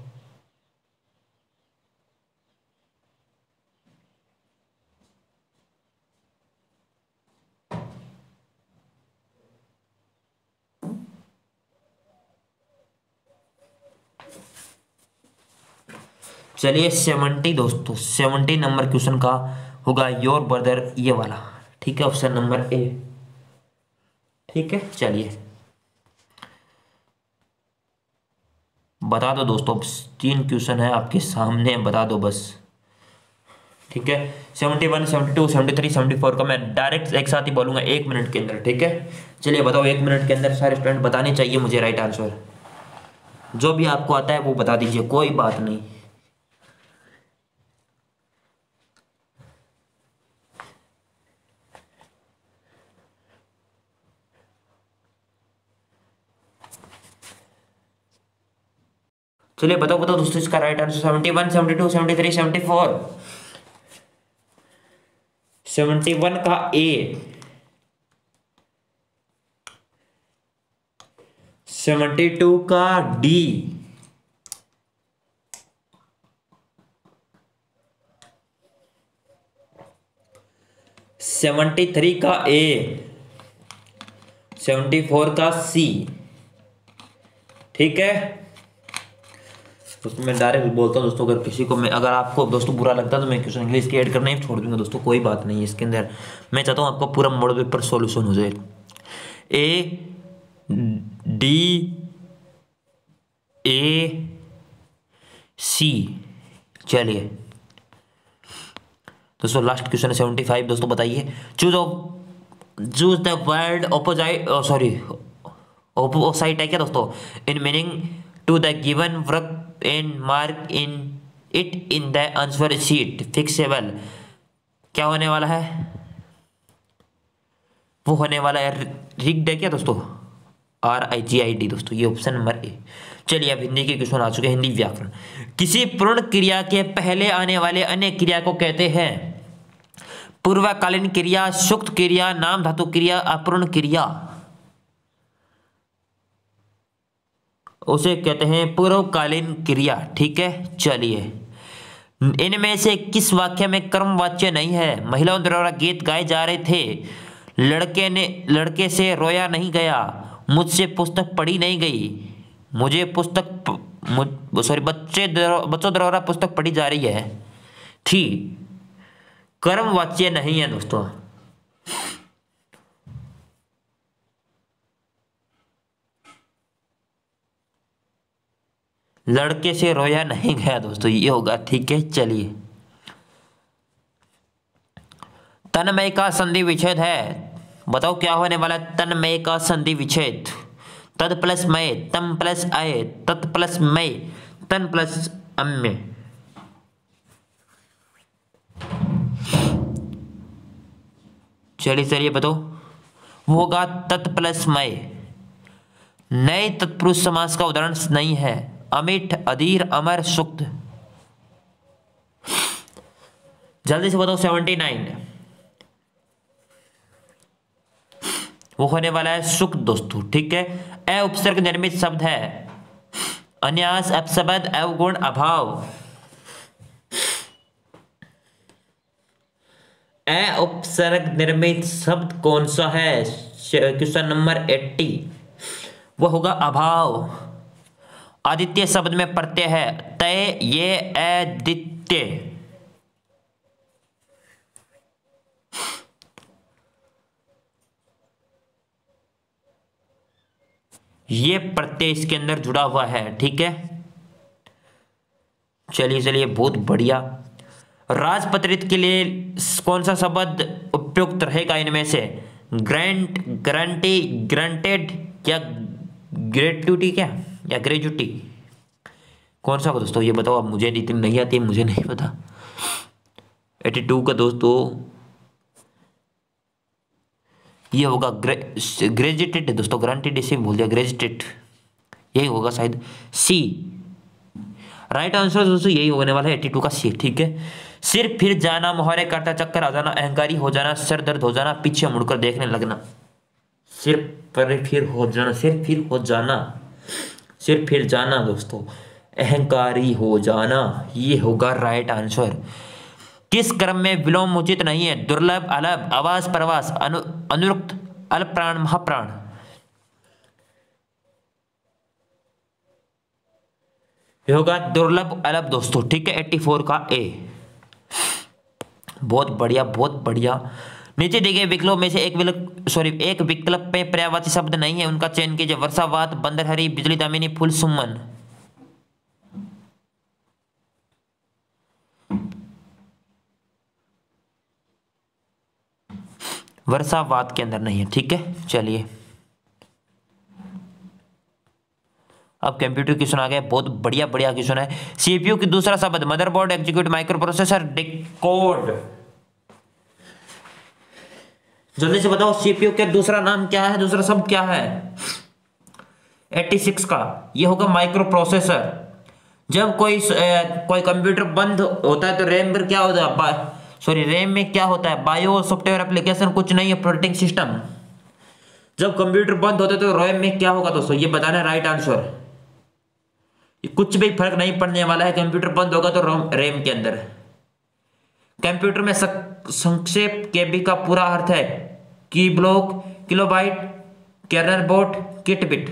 चलिए 70 दोस्तों, 70 नंबर क्वेश्चन का होगा योर ब्रदर, ये वाला, ठीक है, ऑप्शन नंबर ए, ठीक है। चलिए बता दो दोस्तों, 3 क्वेश्चन है आपके सामने, बता दो बस, ठीक है। 71, 72, 73, 74 का मैं डायरेक्ट एक साथ ही बोलूंगा 1 मिनट के अंदर, ठीक है। चलिए बताओ, 1 मिनट के अंदर सारे स्टूडेंट बताने चाहिए मुझे राइट आंसर, जो भी आपको आता है वो बता दीजिए, कोई बात नहीं। चलिए बताओ बताओ दोस्तों, इसका राइट आंसर 71, 72, 73, 74। 71 का ए, 72 का डी, 73 का ए, 74 का सी, ठीक है। दोस्तों मैं डायरेक्ट बोलता हूँ दोस्तों, अगर किसी को मैं, अगर आपको दोस्तों बुरा लगता है तो मैं क्वेश्चन इंग्लिश के ऐड करना ही छोड़ दूंगा दोस्तों, कोई बात नहीं है इसके अंदर। मैं चाहता हूँ आपका पूरा मॉडल पेपर सॉल्यूशन हो जाए। A, D, A, C. चलिए दोस्तों लास्ट क्वेश्चन है 75 दोस्तों, बताइए। Choose the word opposite, sorry opposite है क्या दोस्तों, in meaning to the given work and mark in it in the answer sheet. Fixable क्या होने वाला है, वो होने वाला है रिग्ड है क्या दोस्तों, RIGID दोस्तों, ये ऑप्शन नंबर ए। चलिए अब हिंदी के क्वेश्चन आ चुके हैं, हिंदी व्याकरण। किसी पूर्ण क्रिया के पहले आने वाले अन्य क्रिया को कहते हैं पूर्वकालीन क्रिया, सुक्त क्रिया, नाम धातु क्रिया, अपूर्ण क्रिया, उसे कहते हैं पूर्वकालीन क्रिया, ठीक है। चलिए इनमें से किस वाक्य में कर्मवाच्य नहीं है। महिलाओं द्वारा गीत गाए जा रहे थे, लड़के से रोया नहीं गया, मुझसे पुस्तक पढ़ी नहीं गई, मुझे बच्चों द्वारा पुस्तक पढ़ी जा रही है थी, कर्मवाच्य नहीं है दोस्तों। लड़के से रोया नहीं गया दोस्तों, ये होगा, ठीक है। चलिए तन्मय का संधि विच्छेद है, बताओ क्या होने वाला है तन्मय का संधि विच्छेद। तद प्लस मय, तम प्लस अय, तत् प्लस मय, तन प्लस अम्य। चलिए चलिए बताओ, वो होगा तत् प्लस मय। नए तत्पुरुष समास का उदाहरण नहीं है, अमिट, अधीर, अमर, सुक्त। जल्दी से बताओ 79, वो होने वाला है सुक्त दोस्तों, ठीक है। अ उपसर्ग निर्मित शब्द है, अन्यास, अपशब्द, अवगुण, अभाव। अ उपसर्ग निर्मित शब्द कौन सा है, क्वेश्चन नंबर 80, वो होगा अभाव। आदित्य शब्द में प्रत्यय है, तय, ये, अदित्य। ये प्रत्यय इसके अंदर जुड़ा हुआ है, ठीक है। चलिए चलिए, बहुत बढ़िया। राजपत्रित के लिए कौन सा शब्द उपयुक्त रहेगा इनमें से? ग्रांट, गारंटी, ग्रांटेड या ग्रेट्युटी, क्या या ग्रेजुटी, कौन सा होगा दोस्तों? ये बताओ। अब मुझे इतनी नहीं आती, मुझे नहीं पता। 82 का दोस्तों ये होगा ग्रेजुटेड है दोस्तों, ग्रांटेड इसे बोल दिया, ग्रेजुटेड यही होगा शायद, सी। राइट आंसर दोस्तों यही होने वाला है 82 का सी, ठीक है। सिर फिर जाना, मुहावरे करता चक्कर आ जाना, अहंकारी हो जाना, सर दर्द हो जाना, पीछे मुड़कर देखने लगना। सिर पर फिर हो जाना, सिर फिर हो जाना, सिर फिर जाना दोस्तों, अहंकारी हो जाना, ये होगा राइट आंसर। किस क्रम में विलोम उचित नहीं है? दुर्लभ, अलभ, आवास, प्रवास, अनुरुक्त, अल्पप्राण, महाप्राण। ये होगा दुर्लभ, अलभ दोस्तों, ठीक है। 84 का ए। बहुत बढ़िया, बहुत बढ़िया। नीचे देखिए विकल्पों में से एक विकल्प में पर्यायवाची शब्द नहीं है, उनका चयन कीजिए। वर्षावात, बंदरहरी, बिजली दामिनी, फूल सुमन। वर्षावात के अंदर नहीं है, ठीक है। चलिए अब कंप्यूटर क्वेश्चन आ गया, बहुत बढ़िया बढ़िया क्वेश्चन है। सीपीयू की दूसरा शब्द? Motherboard, execute, micro processor, decode. जल्दी से बताओ, सीपीयू का दूसरा नाम क्या है, दूसरा शब्द क्या है? 86 का ये होगा माइक्रो प्रोसेसर। जब कोई कंप्यूटर बंद होता है तो रैम पर क्या होता है? रैम में क्या होता है? बायो सॉफ्टवेयर एप्लीकेशन, कुछ नहीं है, ऑपरेटिंग सिस्टम। जब कंप्यूटर बंद होता है तो रैम में क्या होगा दोस्तों? ये बताना है राइट आंसर। कुछ भी फर्क नहीं पड़ने वाला है, कंप्यूटर बंद होगा तो रैम के अंदर। कंप्यूटर में संक्षेप केबी का पूरा अर्थ है की block, kilobyte, kernel boot, kit bit.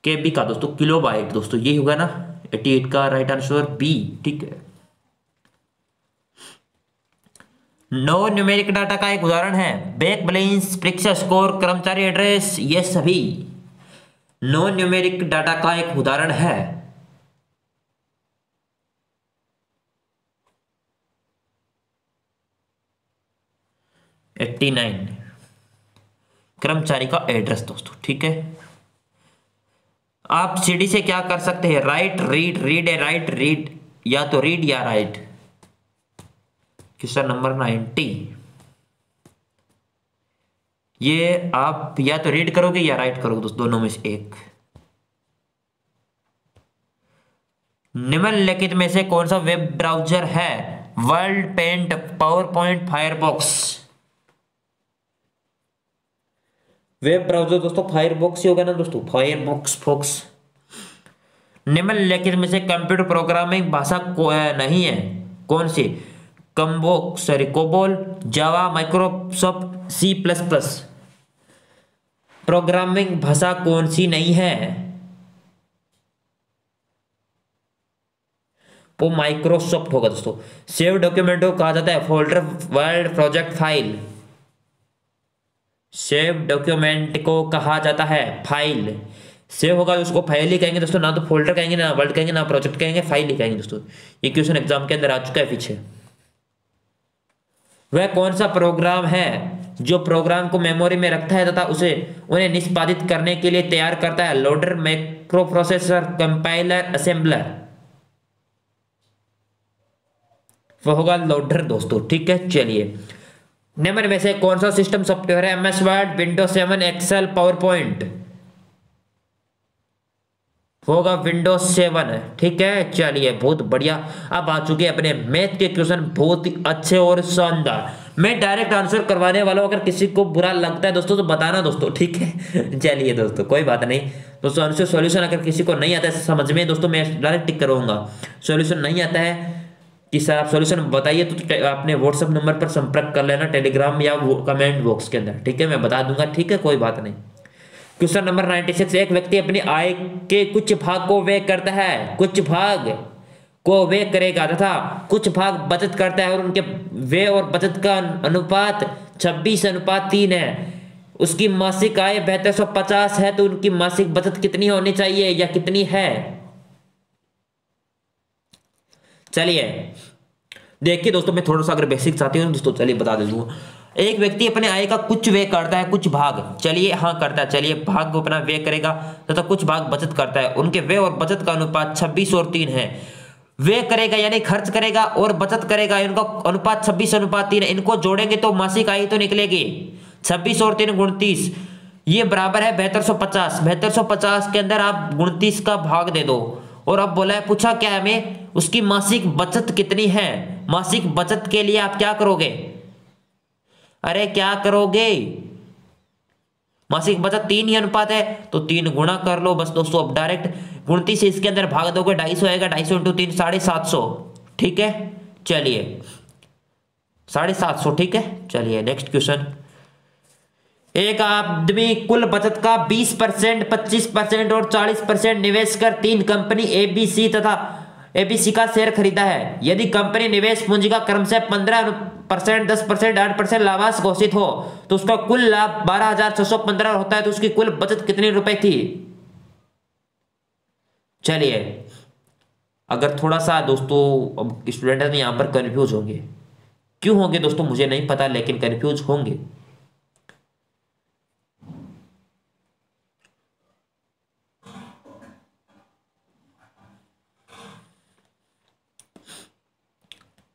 KB का दोस्तों किलोबाइट दोस्तों, ये होगा ना 88 का राइट आंसर बी, ठीक है। नो न्यूमेरिक डाटा का एक उदाहरण है? बैंक बैलेंस, परीक्षा स्कोर, कर्मचारी एड्रेस, ये सभी नो न्यूमेरिक डाटा का एक उदाहरण है। एट्टी 89 कर्मचारी का एड्रेस दोस्तों, ठीक है। आप सीडी से क्या कर सकते हैं? राइट, रीड, रीड है, राइट, रीड, या तो रीड या राइट। क्वेश्चन नंबर 90, ये आप या तो रीड करोगे या राइट करोगे दोस्तों, दोनों में से एक। निम्नलिखित में से कौन सा वेब ब्राउज़र है? Word, Paint, PowerPoint, Firefox. Web browser दोस्तों फायरबॉक्स ही होगा ना दोस्तों, फायरबॉक्स। निम्नलिखित में से कंप्यूटर प्रोग्रामिंग भाषा नहीं है, कौन सी? कोबोल, जावा, माइक्रोसॉफ्ट, C++। प्रोग्रामिंग भाषा कौन सी नहीं है? वो माइक्रोसॉफ्ट होगा दोस्तों। सेव डॉक्यूमेंट को कहा जाता है folder, word, project, file. Save document को कहा जाता है फाइल। सेव होगा उसको फाइल ही कहेंगे दोस्तों, ना तो फोल्डर कहेंगे, ना वर्ड कहेंगे, ना प्रोजेक्ट कहेंगे, फाइल ही कहेंगे दोस्तों। ये क्वेश्चन एग्जाम के अंदर आ चुका है पीछे। वह कौन सा प्रोग्राम है जो प्रोग्राम को मेमोरी में रखता है तथा उन्हें निष्पादित करने के लिए तैयार करता है? Loader, macro processor, compiler, assembler. वो होगा लोडर दोस्तों, ठीक है। चलिए निम्न में से कौन सा सिस्टम सॉफ्टवेयर है? MS Word, Windows 7, Excel, PowerPoint. होगा विंडोज 7, ठीक है। चलिए बहुत बढ़िया। अब आ चुके अपने मैथ के क्वेश्चन, बहुत ही अच्छे और शानदार। मैं डायरेक्ट आंसर करवाने वाला हूं, अगर किसी को बुरा लगता है दोस्तों तो बताना दोस्तों, ठीक है। चलिए दोस्तों कोई बात नहीं दोस्तों। आंसर सॉल्यूशन अगर किसी को नहीं आता है समझ में दोस्तों, मैं डायरेक्ट टिक करूंगा। सॉल्यूशन नहीं आता है कि सर आप सॉल्यूशन बताइए तो आपने व्हाट्सएप नंबर पर संपर्क कर लेना, टेलीग्राम या कमेंट बॉक्स के अंदर, ठीक है। मैं बता दूंगा, ठीक है, कोई बात नहीं। क्वेश्चन नंबर 96, एक व्यक्ति अपनी आय के कुछ भाग को व्यय करता है, कुछ भाग को व्यय करेगा तथा कुछ भाग बचत करता है और उनके व्यय और बचत का अनुपात 26:3 है। उसकी मासिक आय 7250 है तो उनकी मासिक बचत कितनी होनी चाहिए या कितनी है? चलिए देखिए दोस्तों, मैं थोड़ा सा अगर बेसिक चाहती हूँ दोस्तों, चलिए बता देता हूँ। एक व्यक्ति अपने आय का कुछ व्यय करता है, कुछ भाग, चलिए हाँ करता है, चलिए भाग को अपना व्यय करेगा तथा कुछ भाग बचत करता है। उनके व्यय और बचत का अनुपात 26 और 3 है। व्यय करेगा यानी खर्च करेगा और बचत करेगा, इनका अनुपात 26:3 है। इनको जोड़ेंगे तो मासिक आय तो निकलेगी 26 और 3 29, ये बराबर है 7250। 7250 के अंदर आप 29 का भाग दे दो। और अब बोला है, पूछा क्या है हमें, उसकी मासिक बचत कितनी है। मासिक बचत के लिए आप क्या करोगे, अरे क्या करोगे, मासिक बचत 3 ही अनुपात है तो 3 गुणा कर लो बस दोस्तों। अब डायरेक्ट 29 से इसके अंदर भाग दोगे 250 आएगा, 250 इंटू 3 750, ठीक है। चलिए 750, ठीक है। चलिए नेक्स्ट क्वेश्चन। एक आदमी कुल बचत का 20%, 25% और 40% निवेश कर 3 कंपनी एबीसी तथा एबीसी का शेयर खरीदा है। यदि कंपनी निवेश पूंजी का क्रमशः 15%, 10%, 8% लाभांश घोषित हो तो उसका कुल लाभ 12,615 होता है, तो उसकी कुल बचत कितने रुपए थी। चलिए अगर थोड़ा सा दोस्तों, अब स्टूडेंट है यहां पर कंफ्यूज होंगे, क्यों होंगे दोस्तों मुझे नहीं पता, लेकिन कंफ्यूज होंगे।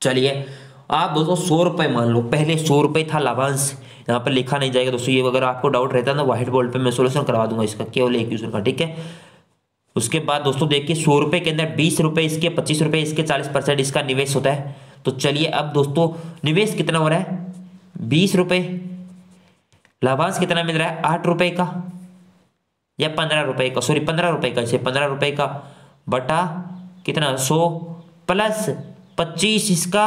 चलिए आप दोस्तों 100 रुपए मान लो, पहले 100 रुपए था लाभांश, यहाँ पर लिखा नहीं जाएगा दोस्तों, ये अगर आपको डाउट रहता है ना व्हाइट बोर्ड पे मैं सोल्यूशन करवा दूंगा इसका, केवल एक क्वेश्चन का, ठीक है। उसके बाद दोस्तों देखिए 100 रुपए के अंदर 20 रुपए इसके, 25 रुपए इसके, 40% इसका निवेश होता है। तो चलिए अब दोस्तों निवेश कितना हो रहा है, 20 रुपए, लाभांश कितना मिल रहा है 8 रुपए का या 15 रुपए का, सॉरी 15 रुपए का, इसे 15 रुपए का बटा कितना 100 प्लस 25 इसका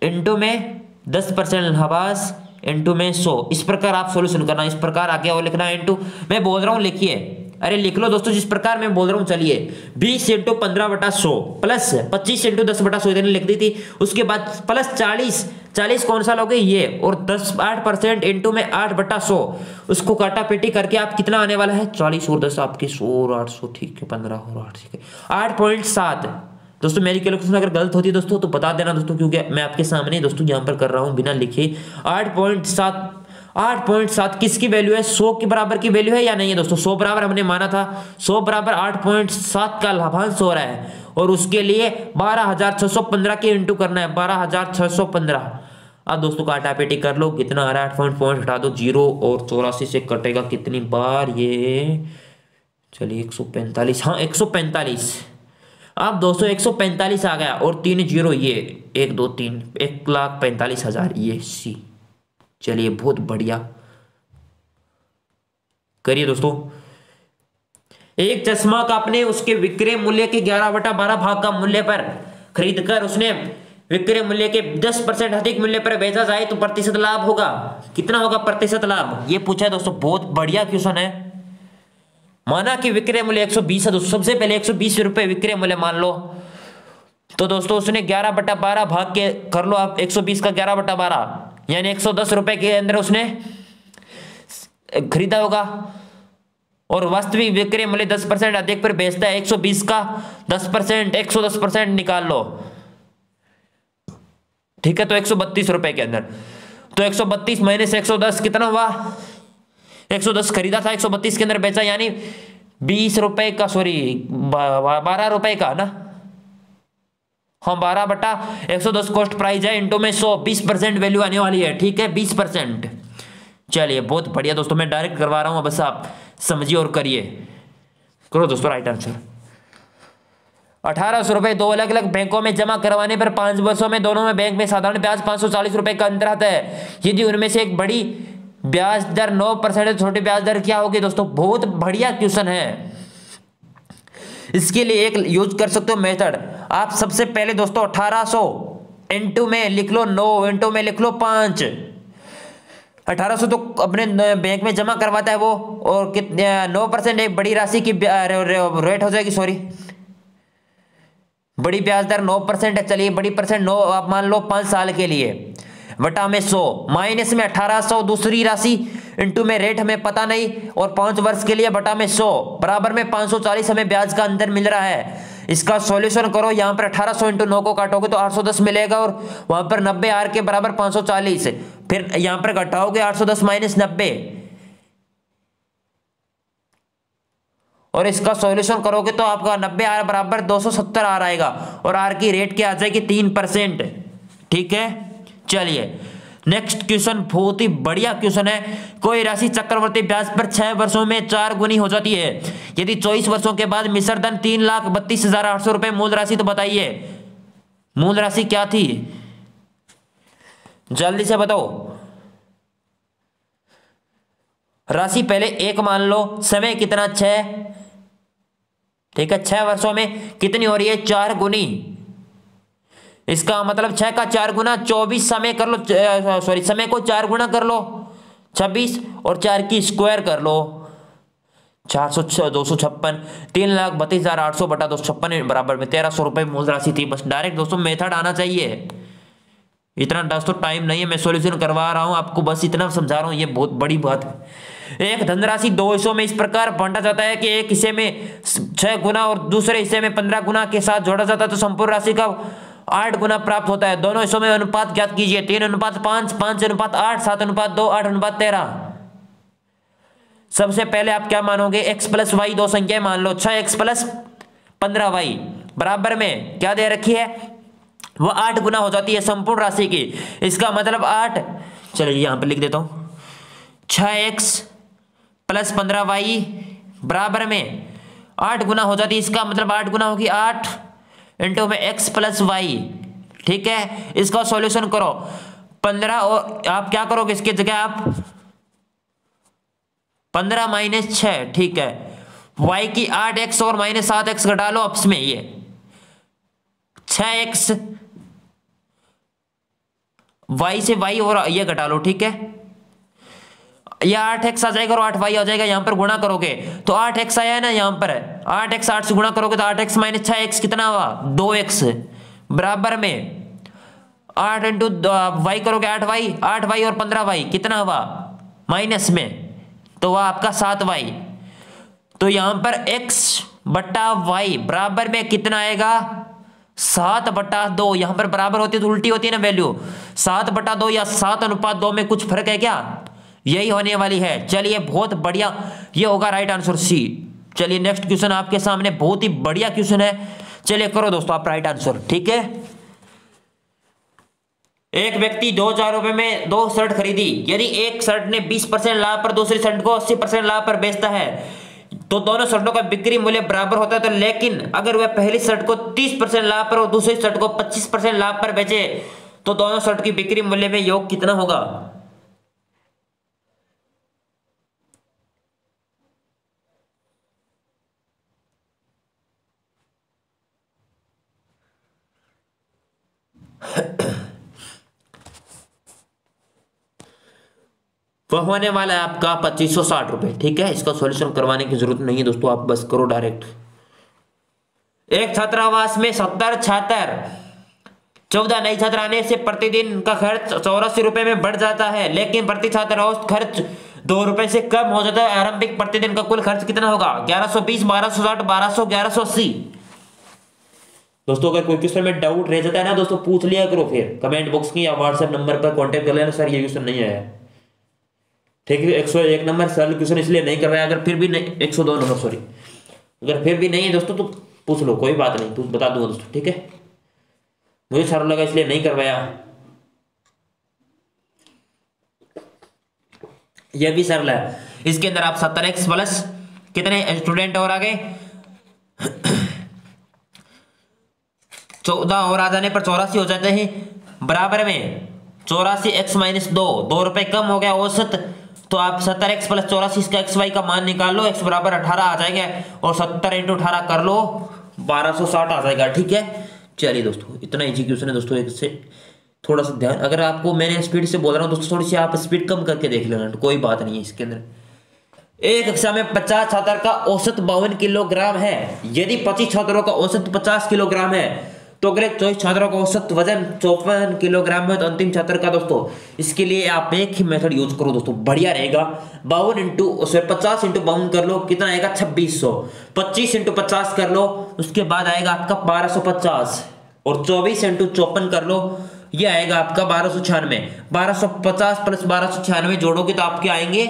इंटू में 10% लाभांश इंटू में 100। इस प्रकार आप सॉल्यूशन करना, इस प्रकार आगे और लिखना इंटू, मैं बोल रहा हूं लिखिए, अरे लिख लो दोस्तों जिस प्रकार मैं बोल रहा हूं। चलिए 20 इंटू 15/100 प्लस 25 इंटू 10/100 इतनी लिख दी थी। उसके बाद प्लस 40 कौन सा लोगे ये, और 8% इंटू में 8/100, उसको काटा पेटी करके आप कितना आने वाला है 40 और 10 आपके 100 और 800, ठीक है 15 और 8, ठीक है 8.7। दोस्तों मेरी कैलकुलेशन अगर गलत होती है दोस्तों तो बता देना दोस्तों, क्योंकि मैं आपके सामने दोस्तों यहां पर कर रहा हूं बिना लिखे। 8.7 किसकी वैल्यू है, 100 के बराबर की वैल्यू है या नहीं है दोस्तों। 100 बराबर हमने माना था, 100 बराबर 8.7 का लाभांश हो रहा है, और उसके लिए 12,615 के इंटू करना है, 12,615। अब दोस्तों काटापेटी कर लो, कितना आ रहा है 8 पॉइंट हटा दो 0, और 84 से कटेगा कितनी बार ये, चलिए 145, हाँ 145। अब दोस्तों 145 आ गया और 3 0, ये 1 2 3, 1,45,000 ये सी। चलिए बहुत बढ़िया, करिए दोस्तों। एक चश्मा का अपने उसके विक्रय मूल्य के 11/12 भाग का मूल्य पर खरीदकर उसने विक्रय मूल्य के 10% अधिक मूल्य पर बेचा जाए तो प्रतिशत लाभ होगा, कितना होगा प्रतिशत लाभ, ये पूछा है दोस्तों। बहुत बढ़िया क्वेश्चन है। माना कि विक्रय मूल्य 120 है दोस्तों, सबसे पहले 120 रुपए विक्रय मूल्य मान लो, तो दोस्तों उसने 11/12 भाग के कर लो आप, 120 का 11/12 यानी 110 रुपए के अंदर उसने खरीदा होगा, और वास्तविक विक्रय मूल्य 10% अधिक पर बेचता है। 120 का 10%, 110% निकाल लो, ठीक है, तो 132 रुपए के अंदर, तो 132 माइनस 110 कितना हुआ, 110 खरीदा था, 132 के अंदर बेचा, यानी 20 रुपए का, सॉरी 12 रुपए का ना, हाँ 12/110 कॉस्ट प्राइस है इंटू में 100, 20% वैल्यू आने वाली है, ठीक है 20%। चलिए बहुत बढ़िया दोस्तों, मैं डायरेक्ट करवा रहा हूं, बस आप समझिए और करिए, करो दोस्तों राइट आंसर। 1800 रुपए 2 अलग अलग बैंकों में जमा करवाने पर 5 वर्षों में दोनों में बैंक में साधारण ब्याज 540 रुपए का अंतर आता है। यदि उनमें से एक बड़ी ब्याज दर 9% छोटी ब्याज दर क्या होगी दोस्तों। बहुत बढ़िया क्वेश्चन है। इसके लिए एक यूज कर सकते हो मेथड, आप सबसे पहले दोस्तों 1800 इंटू में लिख लो 9, इंटू में लिख लो 5। 1800 तो अपने बैंक में जमा करवाता है वो, और कितने 9% एक बड़ी राशि की रेट हो जाएगी, सॉरी बड़ी ब्याज दर 9% है। चलिए बड़ी परसेंट 9 आप मान लो 5 साल के लिए, बटा में 100, माइनस में 1800 दूसरी राशि इंटू में रेट हमें पता नहीं, और 5 वर्ष के लिए बटा में 100 बराबर में 540 हमें ब्याज का अंदर मिल रहा है। इसका सॉल्यूशन करो, यहाँ पर 1800 इंटू 9 को काटोगे तो 810 मिलेगा, और वहां पर 90 आर के बराबर 540, फिर यहाँ पर घटाओगे 810 माइनस 90, और इसका सॉल्यूशन करोगे तो आपका 90 आर बराबर 270 आर आएगा, और आर की रेट क्या आ जाएगी 3%। ठीक है, चलिए नेक्स्ट क्वेश्चन बहुत ही बढ़िया क्वेश्चन है। कोई राशि चक्रवर्ती ब्याज पर 6 वर्षों में 4 गुनी हो जाती है, यदि 24 वर्षों के बाद मिश्र धन 3,32,800 रुपए मूल राशि, तो बताइए मूल राशि क्या थी, जल्दी से बताओ। राशि पहले 1 मान लो, समय कितना 6, ठीक है, 6 वर्षों में कितनी हो रही है 4 गुनी, इसका मतलब 6 का 4 गुना 24, समय कर लो, सॉरी समय को 4 गुना कर लो 26, और 4 की स्क्वायर कर लो 256, 3,32,800 बटा 256 बराबर में 1300 रुपए मूल राशि थी। बस डायरेक्ट दोस्तों मेथड आना चाहिए, इतना दोस्तों टाइम नहीं है, मैं सॉल्यूशन करवा रहा हूं आपको, बस इतना समझा रहा हूं, ये बहुत बड़ी बात है। एक धनराशि 2 हिस्सों में इस प्रकार बांटा जाता है कि एक हिस्से में 6 गुना और दूसरे हिस्से में 15 गुना के साथ जोड़ा जाता है, तो संपूर्ण राशि का 8 गुना प्राप्त होता है। दोनों हिस्सों में अनुपात ज्ञात कीजिए, 3:5, 5:8, 7:2, 8:13। सबसे पहले आप क्या मानोगे, x प्लस वाई, दो संख्या मान लो, 6x प्लस 15y बराबर में क्या दे रखी है, वो 8 गुना हो जाती है संपूर्ण राशि की। इसका मतलब 8, चलिए यहां पर लिख देता हूं, 6x प्लस 15y बराबर में 8 गुना हो जाती है। इसका मतलब 8 गुना होगी 8 इंटू में x प्लस वाई। ठीक है, इसका सॉल्यूशन करो 15, और आप क्या करोगे इसके जगह आप 15 माइनस 6, ठीक है, y की 8x और माइनस 7x घटा लो आपस में, ये 6x y से y और ये घटा लो, ठीक है, यह 8x आ जाएगा और 8y आ जाएगा, यहां पर गुणा करोगे तो 8x आया है ना, यहां पर 8x 8 से गुणा करोगे तो 8x माइनस 6x कितना हुआ 2x बराबर में 8 इंटू y करोगे 8y और 15y कितना हुआ माइनस में, तो वह आपका 7y। तो यहां पर x बट्टा y बराबर में कितना आएगा 7/2। यहां पर बराबर होती है तो उल्टी होती है ना वैल्यू, 7/2 या 7:2 में कुछ फर्क है क्या, यही होने वाली है। चलिए बहुत बढ़िया, ये होगा राइट आंसर सी। चलिए नेक्स्ट क्वेश्चन आपके सामने, बहुत ही बढ़िया क्वेश्चन है, चलिए करो दोस्तों आप राइट आंसर। ठीक है, एक व्यक्ति 2,000 रुपए में 2 शर्ट खरीदी, यदि एक शर्ट ने 20% लाभ पर दूसरी शर्ट को 80% लाभ पर बेचता है तो दोनों शर्टों का बिक्री मूल्य बराबर होता है। तो लेकिन अगर वह पहली शर्ट को 30% लाभ पर और दूसरी शर्ट को 25% लाभ पर बेचे तो दोनों शर्ट की बिक्री मूल्य में योग कितना होगा। वह होने वाला है आपका 2560 रुपए। ठीक है, इसका सॉल्यूशन करवाने की जरूरत नहीं है दोस्तों, आप बस करो डायरेक्ट। एक छात्रावास में 70 छात्र, 14 नए छात्र आने से प्रतिदिन का खर्च 84 रुपए में बढ़ जाता है, लेकिन प्रति छात्र औसत खर्च 2 रुपए से कम हो जाता है। आरंभिक प्रतिदिन का कुल खर्च कितना होगा 1120, 1260, 1200, 1180। दोस्तों अगर कोई क्वेश्चन में डाउट रह जाता है ना दोस्तों, पूछ लिया करो फिर कमेंट बॉक्स की या व्हाट्सएप नंबर पर कॉन्टेक्ट कर लेना, सर ये क्वेश्चन नहीं आया। ठीक है, 101 नंबर सरल क्वेश्चन इसलिए नहीं कर रहा है, अगर फिर भी नहीं 102 नंबर सॉरी, अगर फिर भी नहीं है दोस्तों तो पूछ लो, कोई बात नहीं, पूछ बता दूंगा दोस्तों। ठीक है, मुझे सरल लगा इसलिए नहीं करवाया। यह भी सरल है, इसके अंदर आप 70x प्लस कितने स्टूडेंट और आ गए 14 और आ जाने पर 84 हो जाते हैं, बराबर में 84x माइनस 2 रुपए कम हो गया औसत। तो आप 70x प्लस 84 इसका xy का मान निकाल लो, x बराबर 18 आ जाएगा और 70 इंटू 18 कर लो 1260 आ जाएगा। ठीक है, चलिए दोस्तों इतना इजी क्वेश्चन है दोस्तों, एक से थोड़ा सा ध्यान, अगर आपको मैंने स्पीड से बोल रहा हूँ दोस्तों, थोड़ी सी आप स्पीड कम करके देख लेना, तो कोई बात नहीं है इसके अंदर। एक कक्षा में 50 छात्र का औसत 52 किलोग्राम है, यदि 25 छात्रों का औसत 50 किलोग्राम है तो अगले 24 छात्रों का औसत वजन 54 किलोग्राम है। तो अंतिम छात्र का दोस्तों इसके लिए आप एक ही मेथड यूज करो दोस्तों, बढ़िया रहेगा। 50 × 52 कर लो, कितना आएगा 2600। 25 × 50 कर लो, उसके बाद आएगा आपका 1250। और 24 × 54 कर लो, ये आएगा आपका 1296। 1250 प्लस 1296 जोड़ोगे तो आपके आएंगे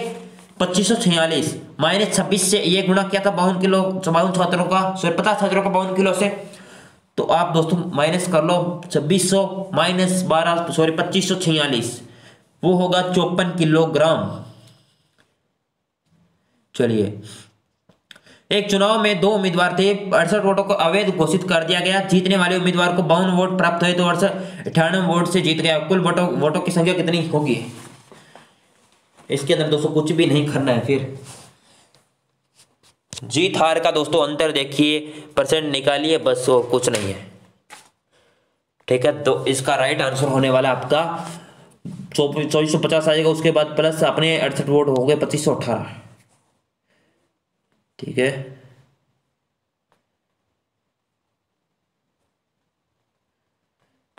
2546। -26 से ये गुणा किया था 52 किलो 52 छात्रों का, सॉरी 50 छात्रों का 52 किलो से। तो आप दोस्तों माइनस कर लो 2600 माइनस 2546, वो होगा 54 किलोग्राम। चलिए, एक चुनाव में 2 उम्मीदवार थे, 68 वोटों को अवैध घोषित कर दिया गया। जीतने वाले उम्मीदवार को 52 वोट प्राप्त हुए तो 98 वोट से जीत गया। कुल वोटों की संख्या कितनी होगी? इसके अंदर दोस्तों कुछ भी नहीं करना है, फिर जीत हार का दोस्तों अंतर देखिए, परसेंट निकालिए, बस और कुछ नहीं है। ठीक है, तो इसका राइट आंसर होने वाला आपका 2450 आएगा। उसके बाद प्लस अपने 68 वोट हो गए 2518। ठीक है,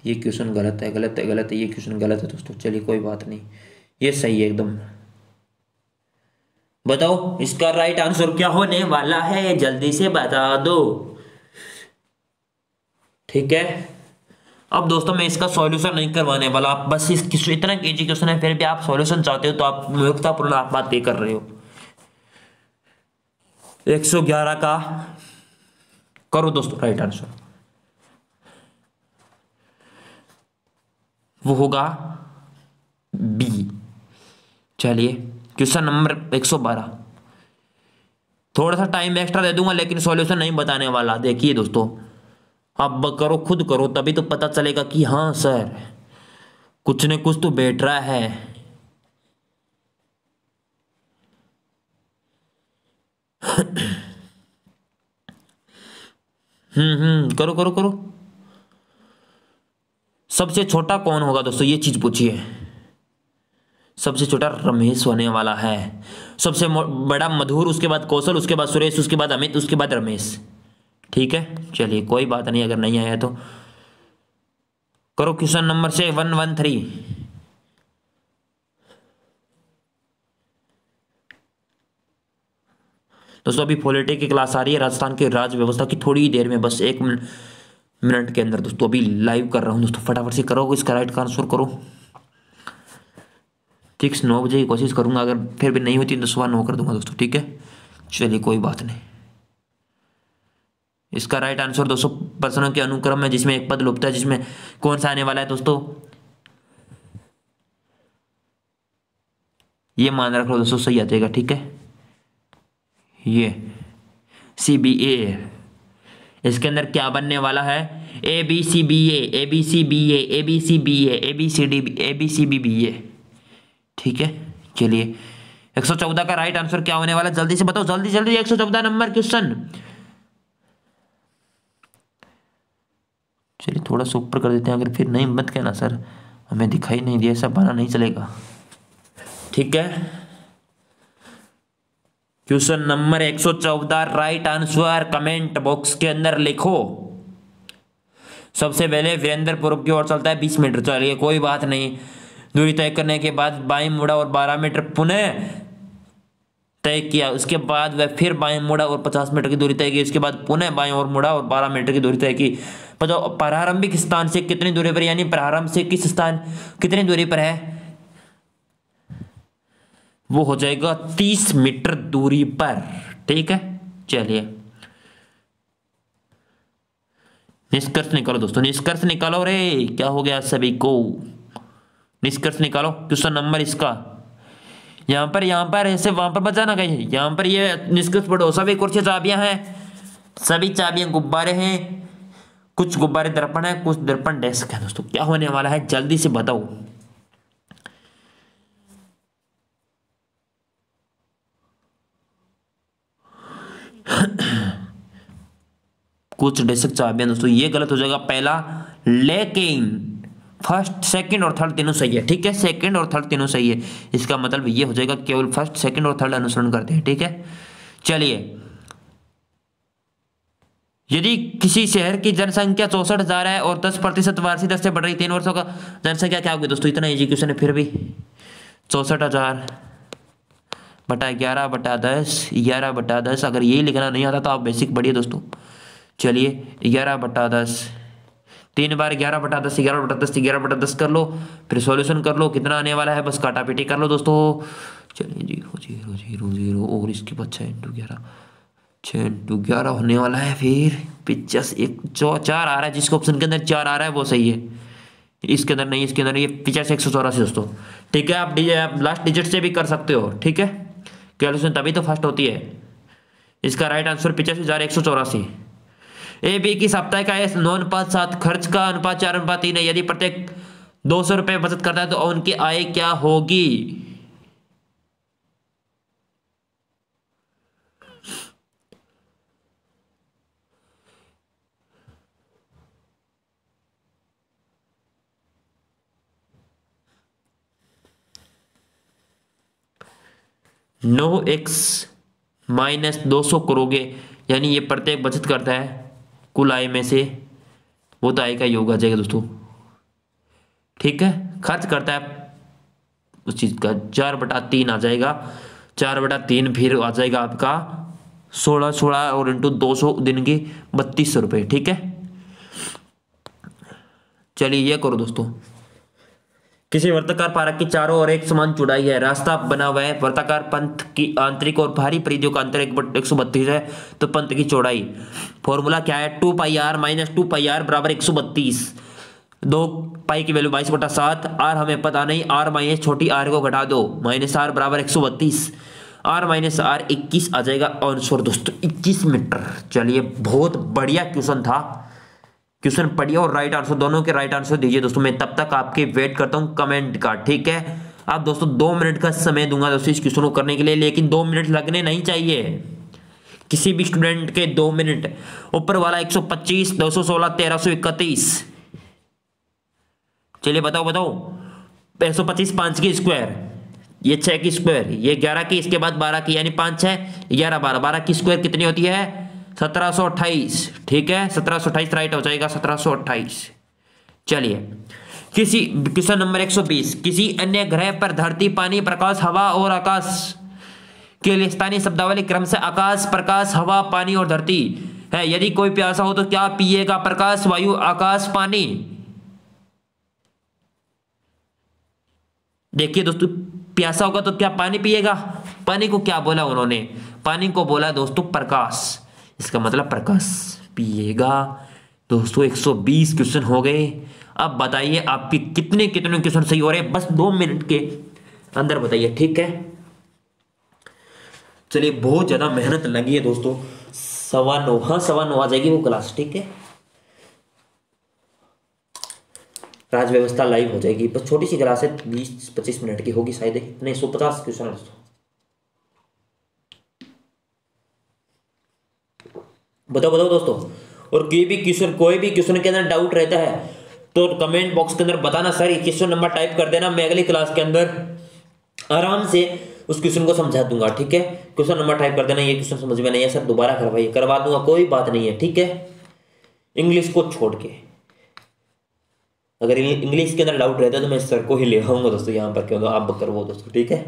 ये क्वेश्चन गलत है, गलत है, गलत है, ये क्वेश्चन गलत है दोस्तों। चलिए कोई बात नहीं, ये सही है एकदम। बताओ इसका राइट आंसर क्या होने वाला है, जल्दी से बता दो। ठीक है, अब दोस्तों मैं इसका सॉल्यूशन नहीं करवाने वाला, आप बस इस इतना इजी क्वेश्चन है, फिर भी आप सॉल्यूशन चाहते हो तो आप मूर्खतापूर्ण आप बात ये कर रहे हो। 111 का करो दोस्तों राइट आंसर, वो होगा बी। चलिए क्वेश्चन नंबर 112, थोड़ा सा टाइम एक्स्ट्रा दे दूंगा लेकिन सॉल्यूशन नहीं बताने वाला। देखिए दोस्तों, अब करो, खुद करो, तभी तो पता चलेगा कि हाँ सर कुछ न कुछ तो बैठ रहा है। करो करो करो। सबसे छोटा कौन होगा दोस्तों, ये चीज पूछिए। सबसे छोटा रमेश होने वाला है, सबसे बड़ा मधुर, उसके बाद कौशल, उसके बाद सुरेश, उसके बाद अमित, उसके बाद रमेश। ठीक है, चलिए कोई बात नहीं, अगर नहीं आया तो करो क्वेश्चन नंबर से 113। दोस्तों अभी पॉलिटी की क्लास आ रही है, राजस्थान की राज्य व्यवस्था की, थोड़ी ही देर में, बस 1 मिनट के अंदर दोस्तों अभी लाइव कर रहा हूं दोस्तों। फटाफट से करो, इसका राइट का आंसर करो। ठीक 9 बजे की कोशिश करूंगा, अगर फिर भी नहीं होती तो सुबह 9 कर दूंगा दोस्तों। ठीक है, चलिए कोई बात नहीं। इसका राइट आंसर दोस्तों प्रश्नों के अनुक्रम में जिसमें एक पद लुप्त है, जिसमें कौन सा आने वाला है दोस्तों, ये मान रख लो दोस्तों, सही आ जाएगा। ठीक है, ये CBA, इसके अंदर क्या बनने वाला है, ABCBA ABCBA ABCBA ABCBA। ठीक है, चलिए 114 का राइट आंसर क्या होने वाला, जल्दी से बताओ, जल्दी जल्दी। 114 नंबर क्वेश्चन, चलिए थोड़ा सा ऊपर कर देते हैं, अगर फिर नहीं मत कहना सर हमें दिखाई नहीं दिया, ऐसा बना नहीं चलेगा। ठीक है, question number 114 right answer comment box के अंदर लिखो। सबसे पहले वीरेंद्र पूर्व की ओर चलता है 20 मीटर, चलिए कोई बात नहीं। दूरी तय करने के बाद बाएं मुड़ा और 12 मीटर पुनः तय किया, उसके बाद वह फिर बाएं मुड़ा और 50 मीटर की दूरी तय की, उसके बाद पुनः बाएं और मुड़ा और 12 मीटर की दूरी तय की। बताओ प्रारंभिक स्थान से कितनी दूरी पर, यानी प्रारंभ से किस स्थान कितनी दूरी पर है, वो हो जाएगा 30 मीटर दूरी पर। ठीक है, चलिए निष्कर्ष निकालो दोस्तों, निष्कर्ष निकालो रे, क्या हो गया सभी को, निष्कर्ष निकालो। क्वेश्चन नंबर इसका यहाँ पर ऐसे वहां पर बचाना कहीं, यहाँ पर ये निष्कर्ष पढ़ो। सभी कुर्सी चाबियां हैं, सभी चाबियां गुब्बारे हैं, कुछ गुब्बारे दर्पण है, कुछ दर्पण डेस्क है। दोस्तों क्या होने वाला है जल्दी से बताओ। कुछ डेस्क चाबियां दोस्तों, ये गलत हो जाएगा पहला, लेकिन फर्स्ट सेकंड और थर्ड तीनों सही है। ठीक है, सेकंड और थर्ड तीनों सही है, इसका मतलब ये हो जाएगा केवल फर्स्ट सेकंड और थर्ड अनुसरण करते हैं। ठीक है, चलिए यदि किसी शहर की जनसंख्या 64,000 है और 10% वार्षिक दर से बढ़ रही 3 वर्षों का जनसंख्या क्या होगी दोस्तों? इतना इजी क्वेश्चन है फिर भी। 64,000 बटा 11/10, 11/10। अगर यही लिखना नहीं आता तो आप बेसिक पढ़िए दोस्तों। चलिए 11/10, 3 बार 11/10, 11/10, 11/10 कर लो, फिर सॉल्यूशन कर लो, कितना आने वाला है बस काटा पीटी कर लो दोस्तों। चलिए 0 0 0 0 और इसके बाद 6 × 11, 6 × 11 होने वाला है। फिर 50, 4 आ रहा है, जिसको ऑप्शन के अंदर 4 आ रहा है वो सही है, इसके अंदर नहीं, इसके अंदर ये 50 184 दोस्तों। ठीक है, आप लास्ट डिजिट से भी कर सकते हो। ठीक है, कैलकुलेशन तभी तो फास्ट होती है। इसका राइट आंसर 85,184। ए बी की साप्ताहिक का 9:7, खर्च का अनुपात 4:3 है। यदि प्रत्येक 200 रुपये बचत करता है तो उनकी आय क्या होगी? (9x - 200) करोगे, यानी ये प्रत्येक बचत करता है कुल आय में से, वो तो आय का योग आ जाएगा दोस्तों। ठीक है, खर्च करता है उस चीज का 4/3 आ जाएगा। 4/3 फिर आ जाएगा आपका 16 और इंटू 200 दिन की 3200 रुपये। ठीक है, चलिए ये करो दोस्तों। किसी वर्ताकार पारक की चारों ओर एक समान चौड़ाई है, रास्ता बना हुआ है, वर्ताकार पंथ की आंतरिक और बाहरी परिधियों का अंतर 1/132 है, तो पंथ की चौड़ाई फॉर्मूला क्या है? 2πr - 2πr बराबर 132। 2 पाई की वैल्यू 22/7, आर हमें पता नहीं, आर माइनस छोटी आर को घटा दो, -r बराबर 132, r - r 21 आ जाएगा आंसर दोस्तों, 21 मीटर। चलिए बहुत बढ़िया क्वेश्चन था, क्वेश्चन पढ़िए और राइट आंसर, दोनों के राइट आंसर दीजिए दोस्तों। मैं तब तक आपके वेट करता हूं कमेंट का। ठीक है, आप दोस्तों 2 मिनट का समय दूंगा दोस्तों इस क्वेश्चन को करने के लिए, लेकिन 2 मिनट लगने नहीं चाहिए किसी भी स्टूडेंट के। 2 मिनट, ऊपर वाला 125, 216, 1331। चलिए बताओ 125 5 की स्क्वायर, ये 6 की स्क्वायर, ये 11 की, इसके बाद 12 की, यानी 5 6 11 12, 12 की स्क्वायर कितनी होती है? 1728। ठीक है, 1728 राइट हो जाएगा, 1728। चलिए किसी क्वेश्चन नंबर 120, किसी अन्य ग्रह पर धरती, पानी, प्रकाश, हवा और आकाश के लिए स्थानीय शब्दावली क्रम से आकाश, प्रकाश, हवा, पानी और धरती है। यदि कोई प्यासा हो तो क्या पिएगा? प्रकाश, वायु, आकाश, पानी। देखिए दोस्तों, प्यासा होगा तो क्या पानी पिएगा? पानी को क्या बोला उन्होंने? पानी को बोला दोस्तों प्रकाश, इसका मतलब प्रकाश पिएगा। दोस्तों 120 क्वेश्चन हो गए। अब बताइए आपके कितने क्वेश्चन सही हो रहे हैं, बस 2 मिनट के अंदर बताइए। ठीक है, चलिए बहुत ज्यादा मेहनत लगी है दोस्तों। 9:15, हाँ 9:15 आ जाएगी वो क्लास। ठीक है, राज व्यवस्था लाइव हो जाएगी, बस छोटी सी क्लास है, 20-25 मिनट की होगी शायद, नहीं 150 क्वेश्चन है दोस्तों। बताओ दोस्तों, और कोई भी क्वेश्चन के अंदर डाउट रहता है तो कमेंट बॉक्स के अंदर बताना, सर ये क्वेश्चन नंबर टाइप कर देना, मैं अगली क्लास के अंदर आराम से उस क्वेश्चन को समझा दूंगा। ठीक है, क्वेश्चन नंबर टाइप कर देना, ये क्वेश्चन समझ में नहीं है सर दोबारा करवा दूंगा, कोई बात नहीं है। ठीक है, इंग्लिश को छोड़ के, अगर इंग्लिश के अंदर डाउट रहता है तो मैं सर को ही ले आऊंगा दोस्तों यहाँ पर, क्यों आप करवो दोस्तों। ठीक है,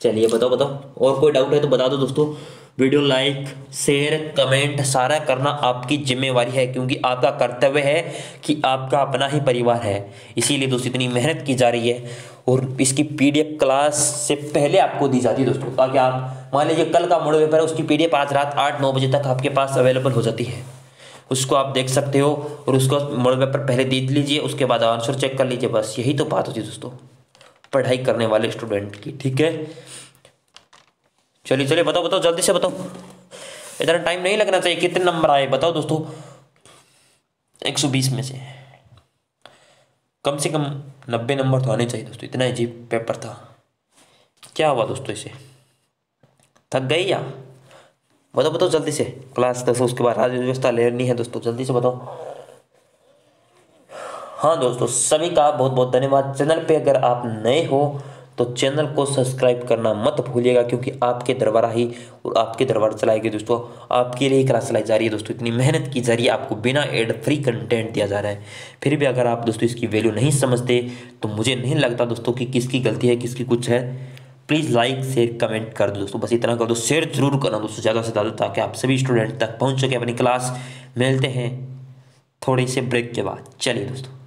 चलिए बताओ, और कोई डाउट है तो बता दो दोस्तों। वीडियो लाइक, शेयर, कमेंट सारा करना आपकी जिम्मेवारी है, क्योंकि आपका कर्तव्य है कि आपका अपना ही परिवार है, इसीलिए दोस्तों इतनी मेहनत की जा रही है। और इसकी PDF क्लास से पहले आपको दी जाती है दोस्तों, ताकि आप मान लीजिए कल का मॉडल पेपर है, उसकी PDF आज रात 8-9 बजे तक आपके पास अवेलेबल हो जाती है, उसको आप देख सकते हो और उसको मॉडल पेपर पहले देख लीजिए, उसके बाद आंसर चेक कर लीजिए। बस यही तो बात होती है दोस्तों पढ़ाई करने वाले स्टूडेंट की। ठीक है, चलिए बताओ जल्दी से बताओ, इतना टाइम नहीं लगना चाहिए। कितने नंबर आए बताओ दोस्तों? 120 में से कम से कम 90 नंबर तो आने चाहिए दोस्तों, इतना अजीब पेपर था। क्या हुआ दोस्तों, इसे थक गई या? बताओ जल्दी से। क्लास 10 उसके बाद राज्य व्यवस्था लेनी है दोस्तों, जल्दी से बताओ। हाँ दोस्तों, सभी का बहुत बहुत धन्यवाद। चैनल पे अगर आप नए हो तो चैनल को सब्सक्राइब करना मत भूलिएगा, क्योंकि आपके दरबार ही और आपके दरबार चलाएगी दोस्तों। आपके लिए क्लास चलाई जा रही है दोस्तों, इतनी मेहनत की जा रही है, आपको बिना एड फ्री कंटेंट दिया जा रहा है। फिर भी अगर आप दोस्तों इसकी वैल्यू नहीं समझते तो मुझे नहीं लगता दोस्तों कि किसकी गलती है किसकी कुछ है। प्लीज़ लाइक शेयर कमेंट कर दो दोस्तों, बस इतना कर दो। शेयर जरूर करना दोस्तों ज़्यादा से ज़्यादा, ताकि आप सभी स्टूडेंट तक पहुँच सके अपनी क्लास। मिलते हैं थोड़े से ब्रेक के बाद। चलिए दोस्तों।